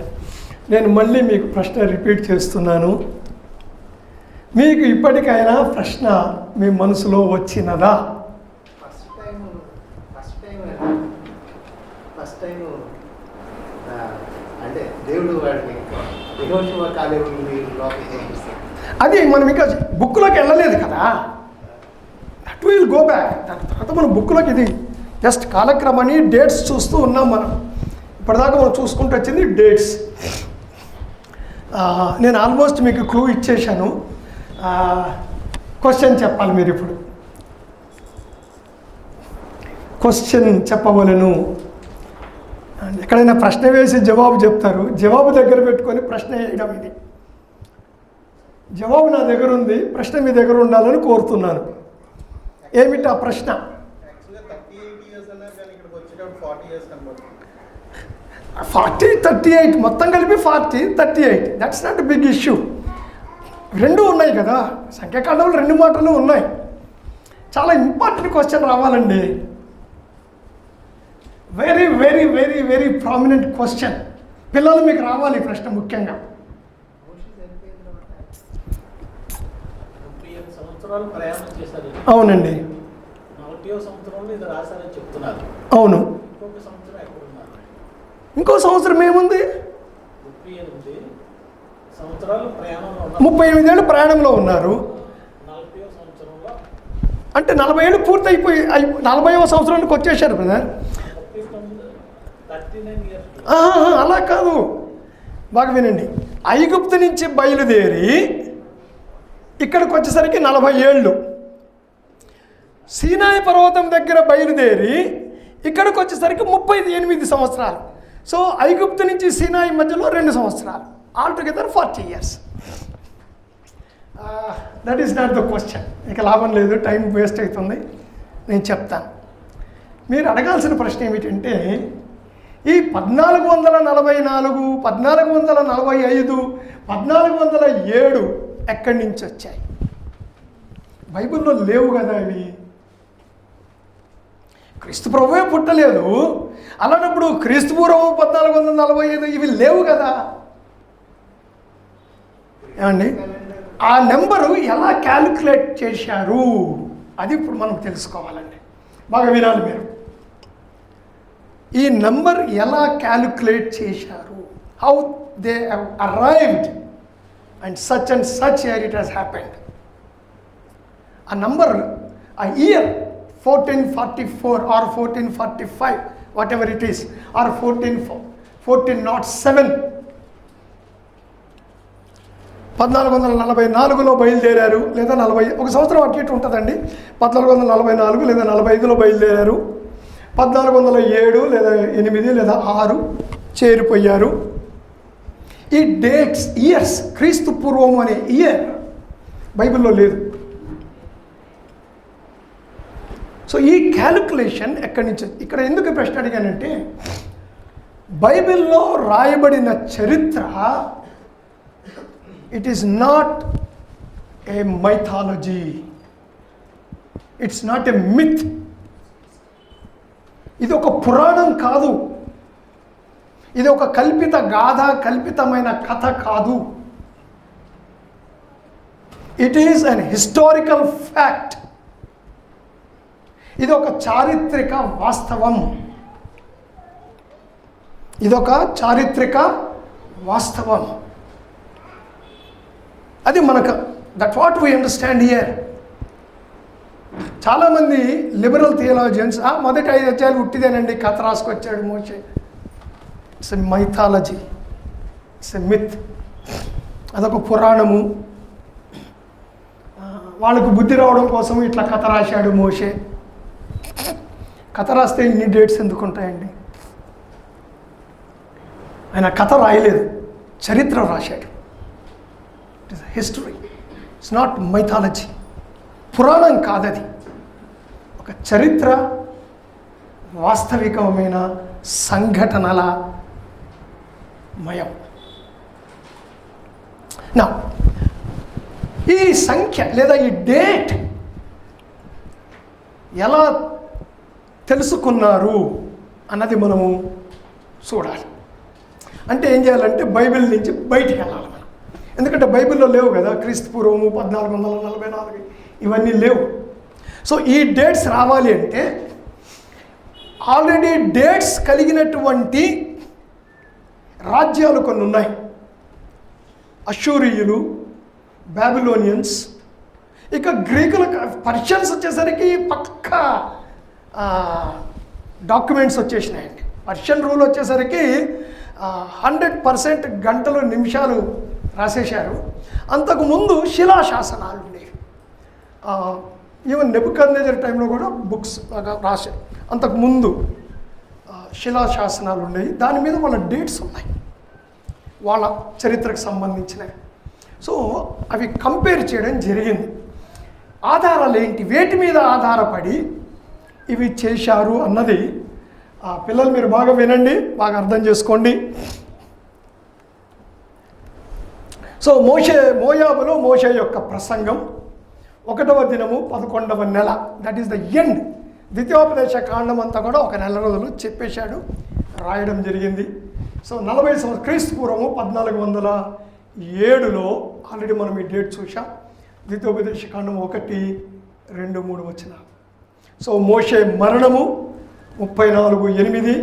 నేను మళ్ళీ మీకు ప్రశ్న రిపీట్ చేస్తున్నాను. మీకు ఇప్పటికైనా ప్రశ్న మీ మనసులో వచ్చినదా? ఫస్ట్ టైం అంటే దేవుడు వాడిని యెహోషువ కాలేబుని అది మనం ఇంకా బుక్లోకి వెళ్ళలేదు కదా. That will go back. దాని తర్వాత మనం బుక్లోకి ఇది జస్ట్ కాలక్రమాన్ని డేట్స్ చూస్తూ ఉన్నాం. మనం ఇప్పటిదాకా మనం చూసుకుంటూ వచ్చింది డేట్స్. నేను ఆల్మోస్ట్ మీకు క్లూ ఇచ్చేసాను. క్వశ్చన్ చెప్పాలి మీరు. ఇప్పుడు క్వశ్చన్ చెప్పవలను. ఎక్కడైనా ప్రశ్న వేసి జవాబు చెప్తారు, జవాబు దగ్గర పెట్టుకొని ప్రశ్న వేయడం. ఇది జవాబు నా దగ్గర ఉంది, ప్రశ్న మీ దగ్గర ఉండాలని కోరుతున్నాను. ఏమిటి ఆ ప్రశ్న? 40, 38 మొత్తం కలిపి 40, 38. That's not big issue. రెండు ఉన్నాయి కదా, సంఖ్యాకాండంలో 2 మాటలు ఉన్నాయి. చాలా ఇంపార్టెంట్ క్వశ్చన్ రావాలండి. Very very very very prominent question. పిల్లలు మీకు రావాలి ఈ ప్రశ్న ముఖ్యంగా. మోషే చనిపోయిన తర్వాత 37 సంవత్సరాలు ప్రయాణం చేశారు. అవునండి, 40వ సంవత్సరంలో ఇది రాశారని చెప్తున్నారు. అవును. ఇంకొక సంవత్సరం ఎక్కడున్నారు? ఇంకో సంవత్సరం ఏముంది? 38 సంవత్సరాలు ప్రయాణంలో ఉన్నారు. 38 ఏళ్ళు ప్రయాణంలో ఉన్నారు. 40వ సంవత్సరంలో అంటే 40 ఏళ్ళు పూర్తయిపోయి 40వ సంవత్సరానికి వచ్చేసారు బ్రదర్. 39 years. అలా కాదు, బాగా వినండి. ఐగుప్తు నుంచి బయలుదేరి ఇక్కడికి వచ్చేసరికి 40 ఏళ్ళు. సీనాయి పర్వతం దగ్గర బయలుదేరి ఇక్కడికి వచ్చేసరికి 38 సంవత్సరాలు. సో ఐగుప్తు నుంచి సీనాయి మధ్యలో 2 సంవత్సరాలు, altogether 40 years. That is not the question. ఇక లాభం లేదు, టైం వేస్ట్ అవుతుంది. నేను చెప్తాను. మీరు అడగాల్సిన ప్రశ్న ఏమిటంటే, ఈ 1444, 1445, 1407 ఎక్కడి నుంచి వచ్చాయి? బైబిల్లో లేవు కదా ఇవి. క్రీస్తు ప్రభువే పుట్టలేదు. అలాంటప్పుడు క్రీస్తు పూర్వం 1445 ఇవి లేవు కదా. ఏమండి, ఆ నెంబరు ఎలా క్యాలిక్యులేట్ చేశారు అది ఇప్పుడు మనం తెలుసుకోవాలండి. బాగా వినాలి మీరు. ఈ నెంబర్ ఎలా క్యాలిక్యులేట్ చేశారు, how they have arrived and such year it has happened. ఆ నంబర్, ఆ year 1444 or 1445, whatever it is, or 1407, 1444లో బయలుదేరారు, లేదా 40, ఒక సంవత్సరం అటు ఇటు ఉంటుందండి. 1444 లేదా 45లో బయలుదేరారు, 1407 లేదా 8 లేదా 6 చేరిపోయారు. ఈ డేట్స్, ఇయర్స్, క్రీస్తు పూర్వం అనే ఇయర్ బైబిల్లో లేదు. సో ఈ క్యాలిక్యులేషన్ ఎక్కడి నుంచి? ఇక్కడ ఎందుకు ప్రశ్న అడిగానంటే, బైబిల్లో రాయబడిన చరిత్ర, it is not a mythology, it's not a myth. ఇది ఒక పురాణం కాదు, ఇది ఒక కల్పిత గాథ, కల్పితమైన కథ కాదు. It is an historical fact. ఇది ఒక చారిత్రక వాస్తవం. ఇదొక చారిత్రక వాస్తవం. అది మనకు, that what we understand here. చాలామంది లిబరల్ థియాలజియన్స్ మొదటి 5 అధ్యాయాలు ఉట్టిదేనండి, కథ రాసుకొచ్చాడు మోషే. It's a mythology, it's a myth. అదొక పురాణము. వాళ్ళకు బుద్ధి రావడం కోసం ఇట్లా కథ రాశాడు మోషే. కథ రాస్తే ఇన్ని డేట్స్ ఎందుకు ఉంటాయండి? ఆయన కథ రాయలేదు, చరిత్ర రాశాడు. It is history, it's not mythology. పురాణం కాదది, ఒక చరిత్ర, వాస్తవికమైన సంఘటనల మయం. నా ఈ సంఖ్య లేదా ఈ డేట్ ఎలా తెలుసుకున్నారు అన్నది మనము చూడాలి. అంటే ఏం చేయాలంటే బైబిల్ నుంచి బయటికి వెళ్ళాలి మనం. ఎందుకంటే బైబిల్లో లేవు కదా, క్రీస్తు పూర్వము 1444 ఇవన్నీ లేవు. సో ఈ డేట్స్ రావాలి అంటే ఆల్రెడీ డేట్స్ కలిగినటువంటి రాజ్యాలు కొన్ని ఉన్నాయి. అషూరియులు, బాబిలోనియన్స్, ఇక గ్రీకుల, పర్షియన్స్ వచ్చేసరికి పక్కా డాక్యుమెంట్స్ వచ్చేసినాయండి. పర్షియన్ రూల్ వచ్చేసరికి 100% గంటలు నిమిషాలు రాసేశారు. అంతకుముందు శిలాశాసనాలు ఉండేవి. ఈవెన్ నెబుకద్నెజర్ టైంలో కూడా బుక్స్ రాశారు. అంతకుముందు శిలాశాసనాలు ఉండేవి, దాని మీద వాళ్ళ డేట్స్ ఉన్నాయి, వాళ్ళ చరిత్రకు సంబంధించినవి. సో అవి కంపేర్ చేయడం జరిగింది. ఆధారాలు ఏంటి, వేటి మీద ఆధారపడి ఇవి చేశారు అన్నది పిల్లలు మీరు బాగా వినండి, బాగా అర్థం చేసుకోండి. సో మోయాబులో మోషే యొక్క ప్రసంగం 1వ దినము 11వ నెల, దట్ ఈస్ ద ఎండ్. ద్వితీయోపదేశ కాండం అంతా కూడా 1 నెల రోజులు చెప్పేశాడు, రాయడం జరిగింది. సో 40 సంవత్సరం క్రీస్తు పూర్వము 1407లో ఆల్రెడీ మనం ఈ డేట్ చూసాం. ద్వితీయోపదేశ కాండం 1, 2, 3 వచనాలు. సో మోషే మరణము 34:8,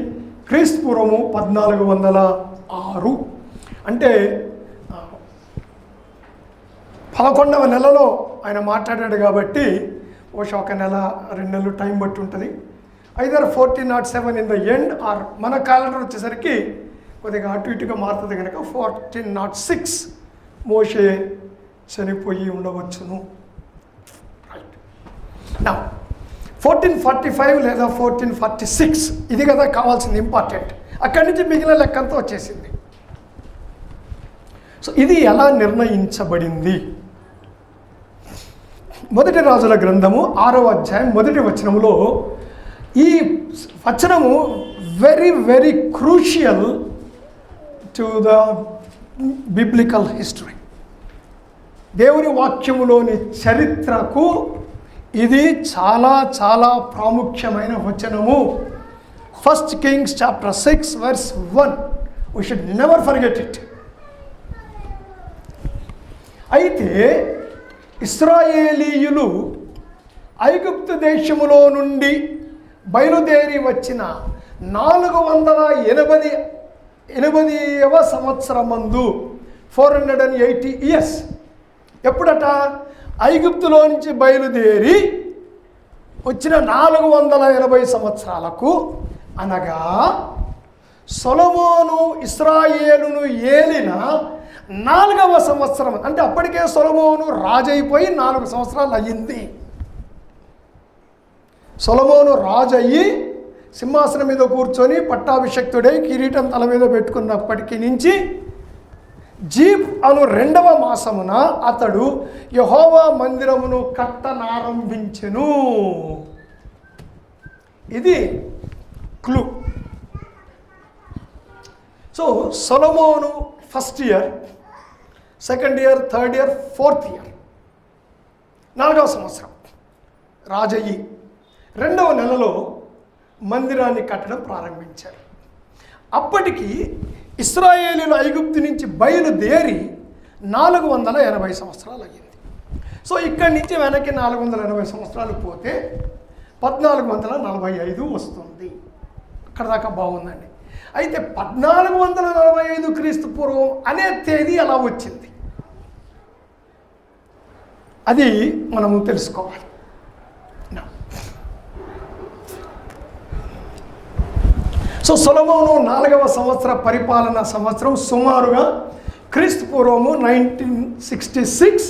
క్రీస్తు పూర్వము 1406. అంటే 11వ నెలలో ఆయన మాట్లాడాడు కాబట్టి బహుశా 1 నెల 2 నెలలు టైం బట్టి ఉంటుంది. Either 1407 in the end, or మన క్యాలెండర్ వచ్చేసరికి కొద్దిగా అటు ఇటుగా మారుతుంది కనుక 1406 మోషే చనిపోయి ఉండవచ్చును. రైట్. నా 1445 లేదా 1446 ఇది కదా కావాల్సింది, ఇంపార్టెంట్. అక్కడి నుంచి మిగిలిన లెక్కంతా వచ్చేసింది. సో ఇది ఎలా నిర్ణయించబడింది? మొదటి రాజుల గ్రంథము 6వ అధ్యాయం 1వ వచనములో ఈ వచనము very very crucial to the biblical history. దేవుని వాక్యములోని చరిత్రకు ఇది చాలా చాలా ప్రాముఖ్యమైన వచనము. 1 Kings chapter 6 verse 1. We should never forget it. అయితే ఇశ్రాయేలీయులు ఐగుప్తు దేశములో నుండి బయలుదేరి వచ్చిన 480వ సంవత్సరమందు 480 years. ఎప్పుడట? ఐగుప్తులో నుంచి బయలుదేరి వచ్చిన 480 సంవత్సరాలకు, అనగా సొలొమోను ఇశ్రాయేలును ఏలిన 4వ సంవత్సరం. అంటే అప్పటికే సొలొమోను రాజైపోయి 4 సంవత్సరాలు అయ్యింది. సొలొమోను రాజయ్యి సింహాసనం మీద కూర్చొని పట్టాభిషక్తుడై కిరీటం తల మీద పెట్టుకున్నప్పటికీ నుంచి జీప్ అను 2వ మాసమున అతడు యెహోవా మందిరమును కట్టనారంభించెను. ఇది క్లూ. సో సొలొమోను first year, second year, third year, fourth year, 4వ సంవత్సరం రాజయ్యి 2వ నెలలో మందిరాన్ని కట్టడం ప్రారంభించారు. అప్పటికి ఇశ్రాయేలీయులు ఐగుప్తు నుంచి బయలుదేరి 480 సంవత్సరాలు అయ్యింది. సో ఇక్కడి నుంచి వెనక్కి 480 సంవత్సరాలు పోతే 1445 వస్తుంది. అక్కడ దాకా బాగుందండి. అయితే 1445 క్రీస్తు పూర్వం అనే తేదీ ఎలా వచ్చింది అది మనము తెలుసుకోవాలి. సో సొలొమోను 4వ సంవత్సర పరిపాలన సంవత్సరం సుమారుగా క్రీస్తు పూర్వము 1966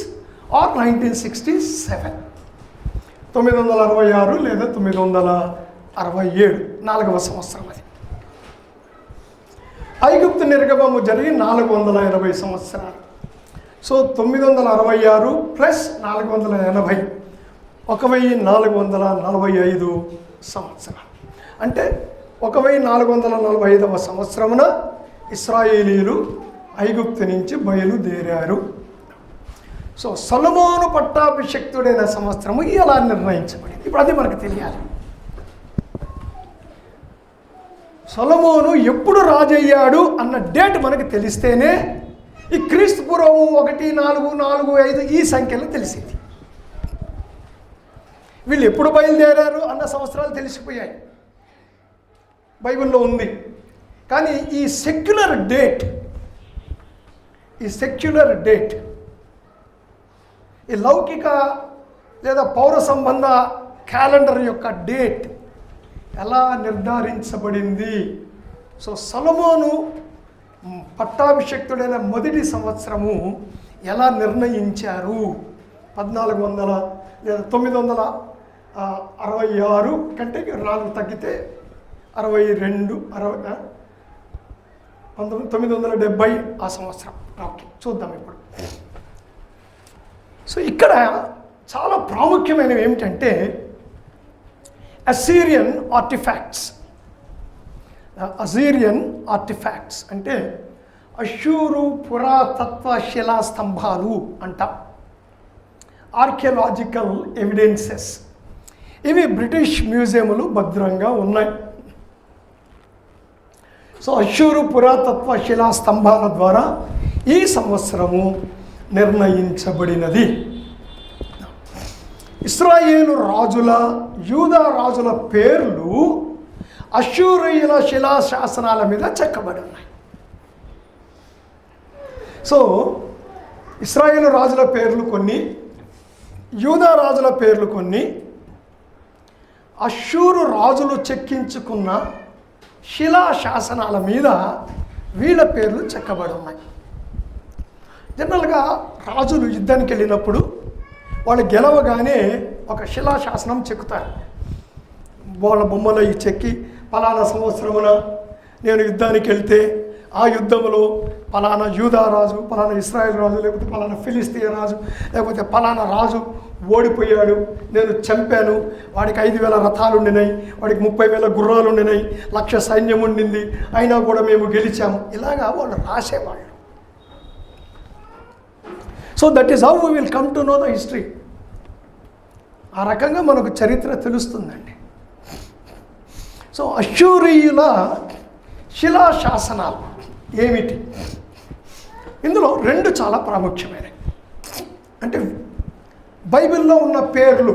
ఆర్ 1967, 966 లేదా 967, 4వ సంవత్సరం అది. ఐగుప్తు నిర్గమము జరిగి 480 సంవత్సరాలు. సో 966 ప్లస్ 480, 1445 సంవత్సరాలు. అంటే 1445వ సంవత్సరమున ఇశ్రాయేలీయులు ఐగుప్తు నుంచి బయలుదేరారు. సో సొలొమోను పట్టాభిషక్తుడైన సంవత్సరము ఎలా నిర్ణయించబడింది? ఇప్పుడు అది మనకు తెలియాలి. సొలొమోను ఎప్పుడు రాజయ్యాడు అన్న డేట్ మనకు తెలిస్తేనే ఈ క్రీస్తు పూర్వము 1, 4, 4, 5 ఈ సంఖ్యలు తెలిసింది. వీళ్ళు ఎప్పుడు బయలుదేరారు అన్న సంవత్సరాలు తెలిసిపోయాయి, బైబిల్లో ఉంది. కానీ ఈ సెక్యులర్ డేట్, ఈ లౌకిక లేదా పౌర సంబంధ క్యాలెండర్ యొక్క డేట్ ఎలా నిర్ధారించబడింది? సో సొలొమోను పట్టాభిషక్తుడైన మొదటి సంవత్సరము ఎలా నిర్ణయించారు? 1400 లేదా 966 కంటే 4 తగ్గితే 62, 970 ఆ సంవత్సరం. ఓకే, చూద్దాం ఇప్పుడు. సో ఇక్కడ చాలా ప్రాముఖ్యమైనవి ఏమిటంటే అసీరియన్ ఆర్టిఫాక్ట్స్ అంటే అష్షూరు పురాతత్వ శిలా స్తంభాలు అంటాం, ఆర్కియలాజికల్ ఎవిడెన్సెస్. ఇవి బ్రిటిష్ మ్యూజియంలు భద్రంగా ఉన్నాయి. సో అష్షూరు పురాతత్వ శిలా స్తంభాల ద్వారా ఈ సంవత్సరము నిర్ణయించబడినది. ఇశ్రాయేలు రాజుల, యూదా రాజుల పేర్లు అష్షూరీయుల శిలాశాసనాల మీద చెక్కబడి ఉన్నాయి. సో ఇశ్రాయేలు రాజుల పేర్లు కొన్ని, యూదా రాజుల పేర్లు కొన్ని, అష్షూరు రాజులు చెక్కించుకున్న శిలాశాసనాల మీద వీళ్ళ పేర్లు చెక్కబడి ఉన్నాయి. జనరల్గా రాజులు యుద్ధానికి వెళ్ళినప్పుడు వాళ్ళు గెలవగానే ఒక శిలాశాసనం చెక్కుతారు. వాళ్ళ బొమ్మలు చెక్కి పలానా సంవత్సరమున నేను యుద్ధానికి వెళ్తే ఆ యుద్ధంలో పలానా యూదా రాజు, పలానా ఇశ్రాయేల్ రాజు, లేకపోతే పలానా ఫిలిస్తీయ రాజు, లేకపోతే పలానా రాజు ఓడిపోయాడు, నేను చంపాను, వాడికి 5,000 రథాలు ఉండినాయి, వాడికి 30,000 గుర్రాలు ఉండినాయి, 1,00,000 సైన్యం ఉండింది, అయినా కూడా మేము గెలిచాము. ఇలాగా వాళ్ళు రాసేవాళ్ళు. So that is how we will come to know the history. ఆ రకంగా మనకు చరిత్ర తెలుస్తుందండి. సో అష్షూరీయుల శిలాశాసనాలు ఏమిటి? ఇందులో 2 చాలా ప్రాముఖ్యమైనవి. అంటే బైబిల్లో ఉన్న పేర్లు,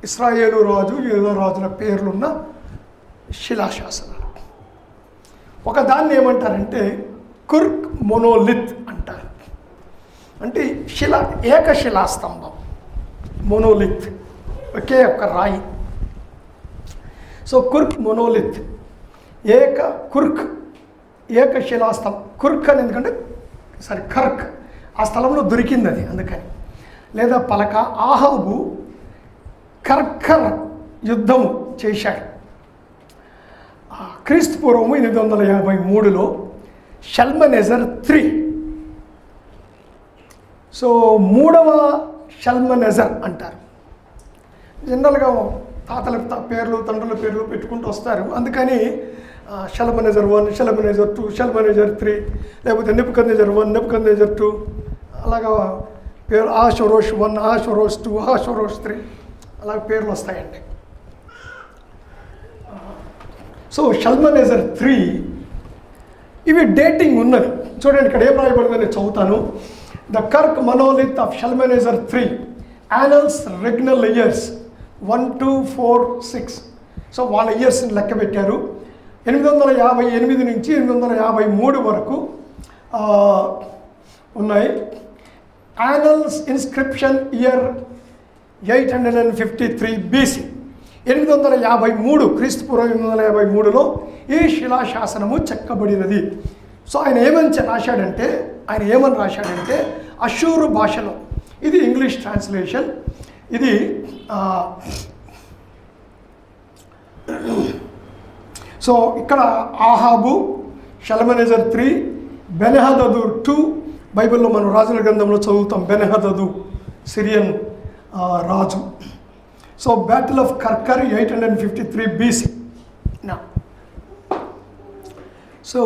ఇశ్రాయేలు రాజు, యూదా రాజుల పేర్లున్న శిలాశాసనాలు. ఒకదాన్ని ఏమంటారంటే కుర్క్ మొనోలిత్ అంటారు. అంటే ఏకశిలాస్తంభం, మొనోలిత్, ఒకే ఒక రాయి. సో కుర్క్ మొనోలిత్, ఏకశిలాస్తంభం. కుర్క్ అని ఎందుకంటే కర్క్ ఆ స్థలంలో దొరికింది అది, అందుకని. లేదా పలక. ఆహాబు కర్కర్ యుద్ధము చేశాడు. క్రీస్తు పూర్వము 853లో షల్మనెజర్ III. సో 3వ షల్మనెజర్ అంటారు. జనరల్గా తాతల పేర్లు, తండ్రుల పేర్లు పెట్టుకుంటూ వస్తారు. అందుకని షల్మనెజర్ I, షల్మనెజర్ II, షల్మనెజర్ III, లేకపోతే నెబుకద్నెజర్ I, నెబుకద్నెజర్ II, అలాగా పేరు ఆషోరోష్ I, ఆషోరోష్ II, ఆషోరోష్ III, అలాగ పేర్లు వస్తాయండి. సో షల్మనెజర్ III ఇవి డేటింగ్ ఉన్నది. చూడండి ఇక్కడ ఏం రాయబడిందని నేను చదువుతాను. The Kurkh monolith of Shalmaneser III, annals regnal years 1, 2, 4, 6. So వాళ్ళ ఇయర్స్ని లెక్క పెట్టారు. 858 నుంచి 853 వరకు ఉన్నాయి. Annals inscription year 853 BC. 853 క్రీస్తు పూర్వం 853లో ఈ శిలాశాసనము చెక్కబడినది. సో ఆయన ఏమని రాశాడంటే అష్షూరు భాషలో, ఇది ఇంగ్లీష్ ట్రాన్స్లేషన్. ఇది సో ఇక్కడ ఆహాబు, షల్మనెజర్ III, బెన్హదదు II. బైబిల్లో మనం రాజుల గ్రంథంలో చదువుతాం బెన్హదదు సిరియన్ రాజు. So battle of Qarqar 853 BC. Now, so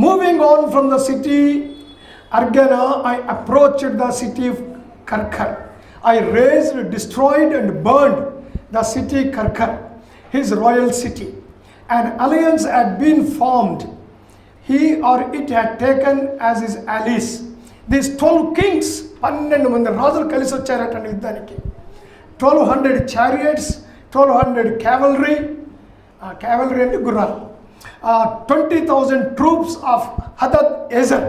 moving on from the city Argana, I approached the city of Karkar. I razed, destroyed and burned the city Karkar, his royal city. An alliance had been formed. He or it had taken as his allies. These 12 kings, 12 మంది రాజులు కలిసి వచ్చారట యుద్ధానికి. 1200 chariots, 1200 cavalry, cavalry అంటే గుర్రాలు, 20,000 troops of Hadad-ezer,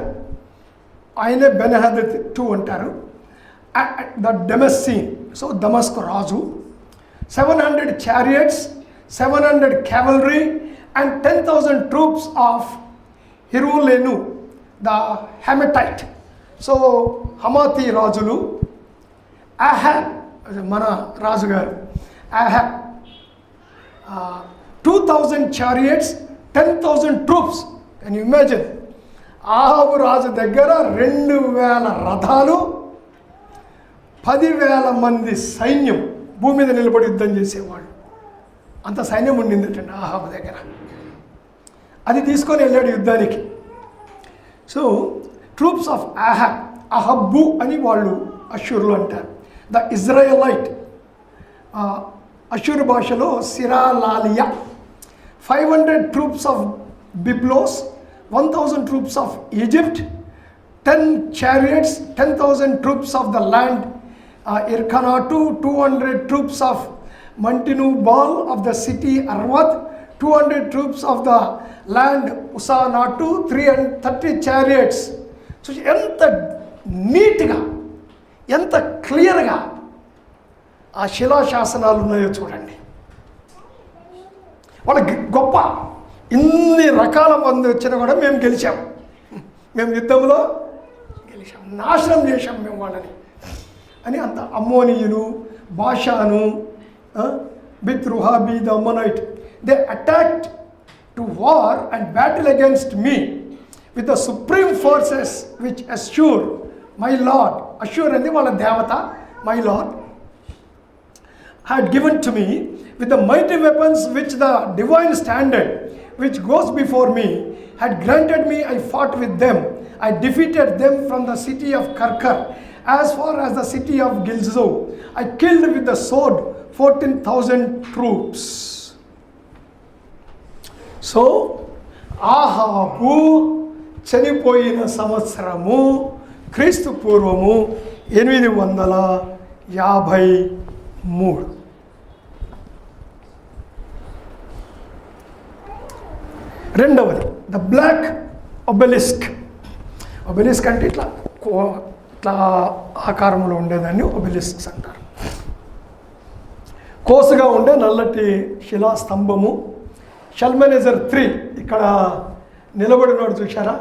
ఆయనే బెన్హదద్ II అంటారు. The డెమస్సీన్, so దమస్కు రాజు, 700 chariots, 700 cavalry and 10,000 troops of Hirulenu, the Hamatite. So హమాతి రాజులు. ఆహాబ్, మన రాజుగారు Ahab, 2,000 chariots, 10,000 troops. Can you imagine? ఆహాబు రాజు దగ్గర 2,000 రథాలు, 10,000 మంది సైన్యం భూమి మీద నిలబడి యుద్ధం చేసేవాళ్ళు. అంత సైన్యం ఉండిందటండి ఆహాబు దగ్గర. అది తీసుకొని వెళ్ళాడు యుద్ధానికి. సో ట్రూప్స్ ఆఫ్ అహబ్బు అని వాళ్ళు అష్యూర్లు అంటారు. ద ఇజ్రాయలైట్, అష్యూర్ భాషలో సిరాలాలియా. 500 troops of Byblos, 1000 troops of Egypt, 10 chariots, 10,000 troops of the land Irkanatu, 200 troops of Mantinu Bal of the city Arvat, 200 troops of the land Usanatu, 330 chariots. So ఎంత నీట్గా, ఎంత క్లియర్గా ఆ శిలాశాసనాలు ఉన్నాయో చూడండి. వాళ్ళకి గొప్ప, ఇన్ని రకాల మంది వచ్చినా కూడా మేము గెలిచాం, మేము యుద్ధంలో గెలిచాం, నాశనం చేశాం మేము వాళ్ళని అని అంత. అమ్మోనీయులు, బాషాను, విత్ రుహాబీ the Ammonite, they attacked to war and battle against me with the supreme forces which Assur my lord. Assur అనేది వాళ్ళ దేవత, my lord had given to me with the mighty weapons which the divine standard which goes before me had granted me. I fought with them. I defeated them from the city of Karkar as far as the city of Gilzo. I killed with the sword 14,000 troops. So ఆహాబు చనిపోయిన సంవత్సరము క్రీస్తు పూర్వము 853. రెండవది the black obelisk. Obelisk అంటే ఇట్లా ఆకారంలో ఉండేదాన్ని ఒబెలిస్క్స్ అంటారు. కోసుగా ఉండే నల్లటి శిలాస్తంభము. షల్మనేజర్ 3 ఇక్కడ నిలబడినాడు చూశారా,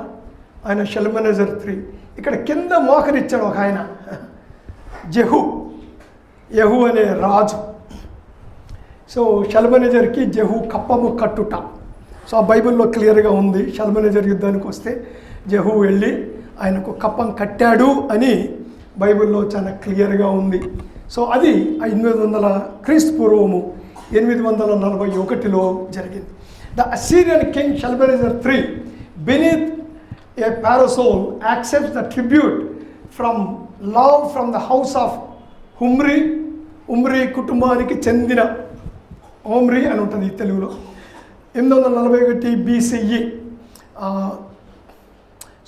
ఆయన షల్మనేజర్ 3. ఇక్కడ కింద మోకరిచ్చాడు ఒక ఆయన, యెహూ అనే రాజు. సో షల్మనేజర్కి జెహూ కప్పము కట్టుట. సో ఆ బైబిల్లో క్లియర్గా ఉంది. షల్మనేజర్ యుద్ధానికి వస్తే జెహూ వెళ్ళి ఆయనకు కప్పం కట్టాడు అని బైబిల్లో చాలా క్లియర్గా ఉంది. సో అది 800 క్రీస్తు పూర్వము 841లో జరిగింది. The Assyrian king Shalmaneser 3 beneath a parasol accepts the tribute from love from the house of Umri కుటుంబానికి చెందిన, ఓమ్రీ అని ఉంటుంది తెలుగులో. 841 BCE.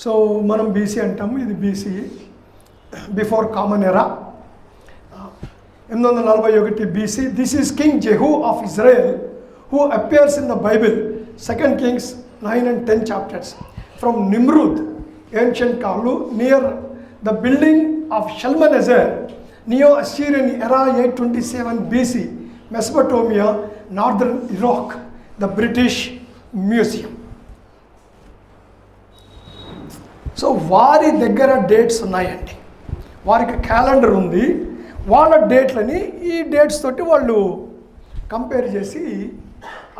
సో మనం బీసీ అంటాము, ఇది BCE, before common era. 841 BC. This is king Jehu of Israel who appears in the Bible 2 Kings 9 and 10 chapters. From Nimrud, ancient Kalhu, near the building of Shalmaneser, neo Assyrian era 827 BC, Mesopotamia, northern Iraq, the British Museum. So వారి దగ్గర dates ఉన్నాయండి, వారికి calendar ఉంది. వాళ్ళ డేట్లని ఈ dates తోటి వాళ్ళు compare చేసి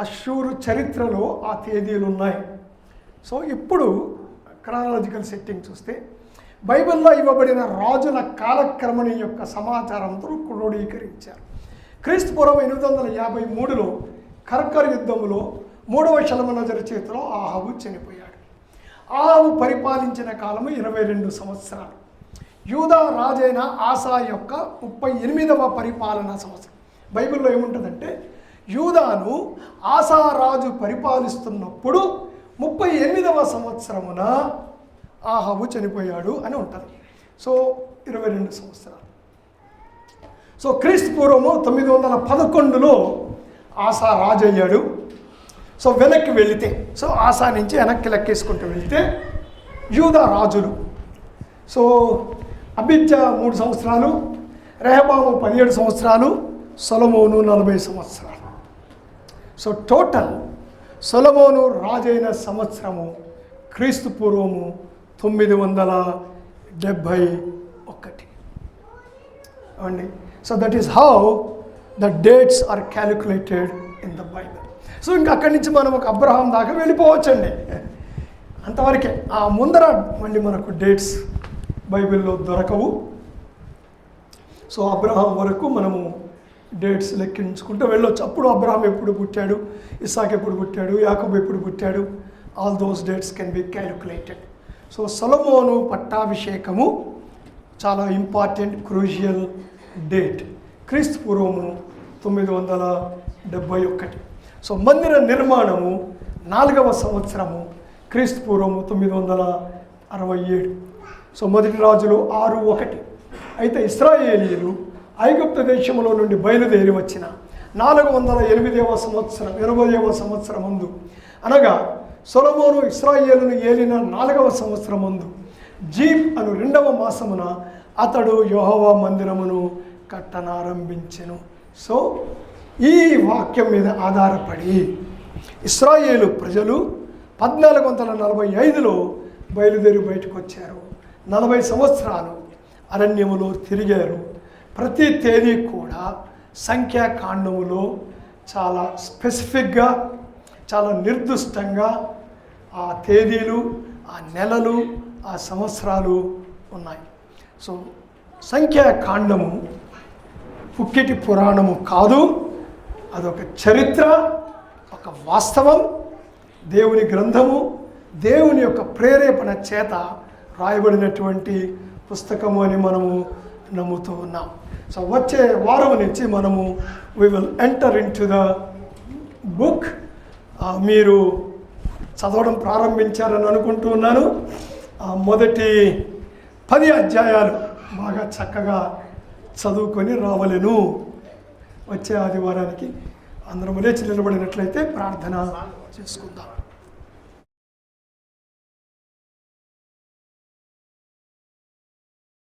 అష్షూరు చరిత్రలో ఆ తేదీలు ఉన్నాయి. సో ఇప్పుడు క్రానాలజికల్ సెట్టింగ్ చూస్తే బైబిల్లో ఇవ్వబడిన రాజుల కాలక్రమణ యొక్క సమాచారంతో క్రోడీకరించారు. క్రీస్తు పూర్వం 853లో కర్కర్ యుద్ధంలో 3వ షల్మనేజర్ చేతిలో ఆహాబు చనిపోయాడు. ఆహాబు పరిపాలించిన కాలము 22 సంవత్సరాలు. యూదా రాజైన ఆసా యొక్క 38వ పరిపాలనా సంవత్సరం. బైబిల్లో ఏముంటుందంటే యూదాను ఆసా రాజు పరిపాలిస్తున్నప్పుడు 38వ సంవత్సరమున ఆహాబు చనిపోయాడు అని ఉంటుంది. సో 22 సంవత్సరాలు. సో క్రీస్తు పూర్వము 911లో ఆసా రాజు అయ్యాడు. సో వెనక్కి వెళితే, సో ఆసా నుంచి వెనక్కి లెక్కేసుకుంటూ వెళితే యూదా రాజులు. సో అబిజ్జా 3 సంవత్సరాలు, రెహబాము 17 సంవత్సరాలు, సొలొమోను 40 సంవత్సరాలు. సో టోటల్ సొలొమోను రాజైన సంవత్సరము క్రీస్తు పూర్వము 971 అండి. So that is how the dates are calculated in the Bible. So ఇంకా అక్కడి నుంచి మనం ఒక అబ్రహాం దాకా వెళ్ళిపోవచ్చండి, అంతవరకే. ఆ ముందర మళ్ళీ మనకు డేట్స్ బైబిల్లో దొరకవు. సో అబ్రహాం వరకు మనము డేట్స్ లెక్కించుకుంటూ వెళ్ళొచ్చు. అప్పుడు అబ్రహాం ఎప్పుడు పుట్టాడు, ఇస్సాక్ ఎప్పుడు పుట్టాడు, యాకోబు ఎప్పుడు పుట్టాడు, all those dates can be calculated. So సొలొమోను పట్టాభిషేకము చాలా ఇంపార్టెంట్ క్రూషియల్ డేట్, క్రీస్తు పూర్వము 971. సో మందిర నిర్మాణము 4వ సంవత్సరము, క్రీస్తు పూర్వము 967. సో మొదటి రాజులు 6:1. అయితే ఇశ్రాయేలీయులు ఐగుప్తు దేశంలో నుండి బయలుదేరి వచ్చిన 408వ సంవత్సరం 20వ సంవత్సరం ముందు, అనగా సొలొమోను ఇశ్రాయేలును ఏలిన 4వ సంవత్సరం ముందు జీప్ అను 2వ మాసమున అతడు యెహోవా మందిరమును కట్టనారంభించెను. సో ఈ వాక్యం మీద ఆధారపడి ఇశ్రాయేలు ప్రజలు 1445లో బయలుదేరి బయటకు వచ్చారు. 40 సంవత్సరాలు అరణ్యములో తిరిగారు. ప్రతి తేదీ కూడా సంఖ్యాకాండములో చాలా స్పెసిఫిక్గా, చాలా నిర్దిష్టంగా ఆ తేదీలు, ఆ నెలలు, ఆ సంవత్సరాలు ఉన్నాయి. సో సంఖ్యాకాండము పుక్కిటి పురాణము కాదు, అదొక చరిత్ర, ఒక వాస్తవం, దేవుని గ్రంథము, దేవుని యొక్క ప్రేరేపణ చేత రాయబడినటువంటి పుస్తకము అని మనము నమ్ముతూ ఉన్నాం. సో వచ్చే వారం నుంచి మనము we will enter into the book. మీరు చదవడం ప్రారంభించారని అనుకుంటూ ఉన్నాను. మొదటి 10 అధ్యాయాలు బాగా చక్కగా చదువుకొని రావలెను. వచ్చే ఆదివారానికి అందరం లేచి నిలబడినట్లయితే ప్రార్థన చేసుకుందాం.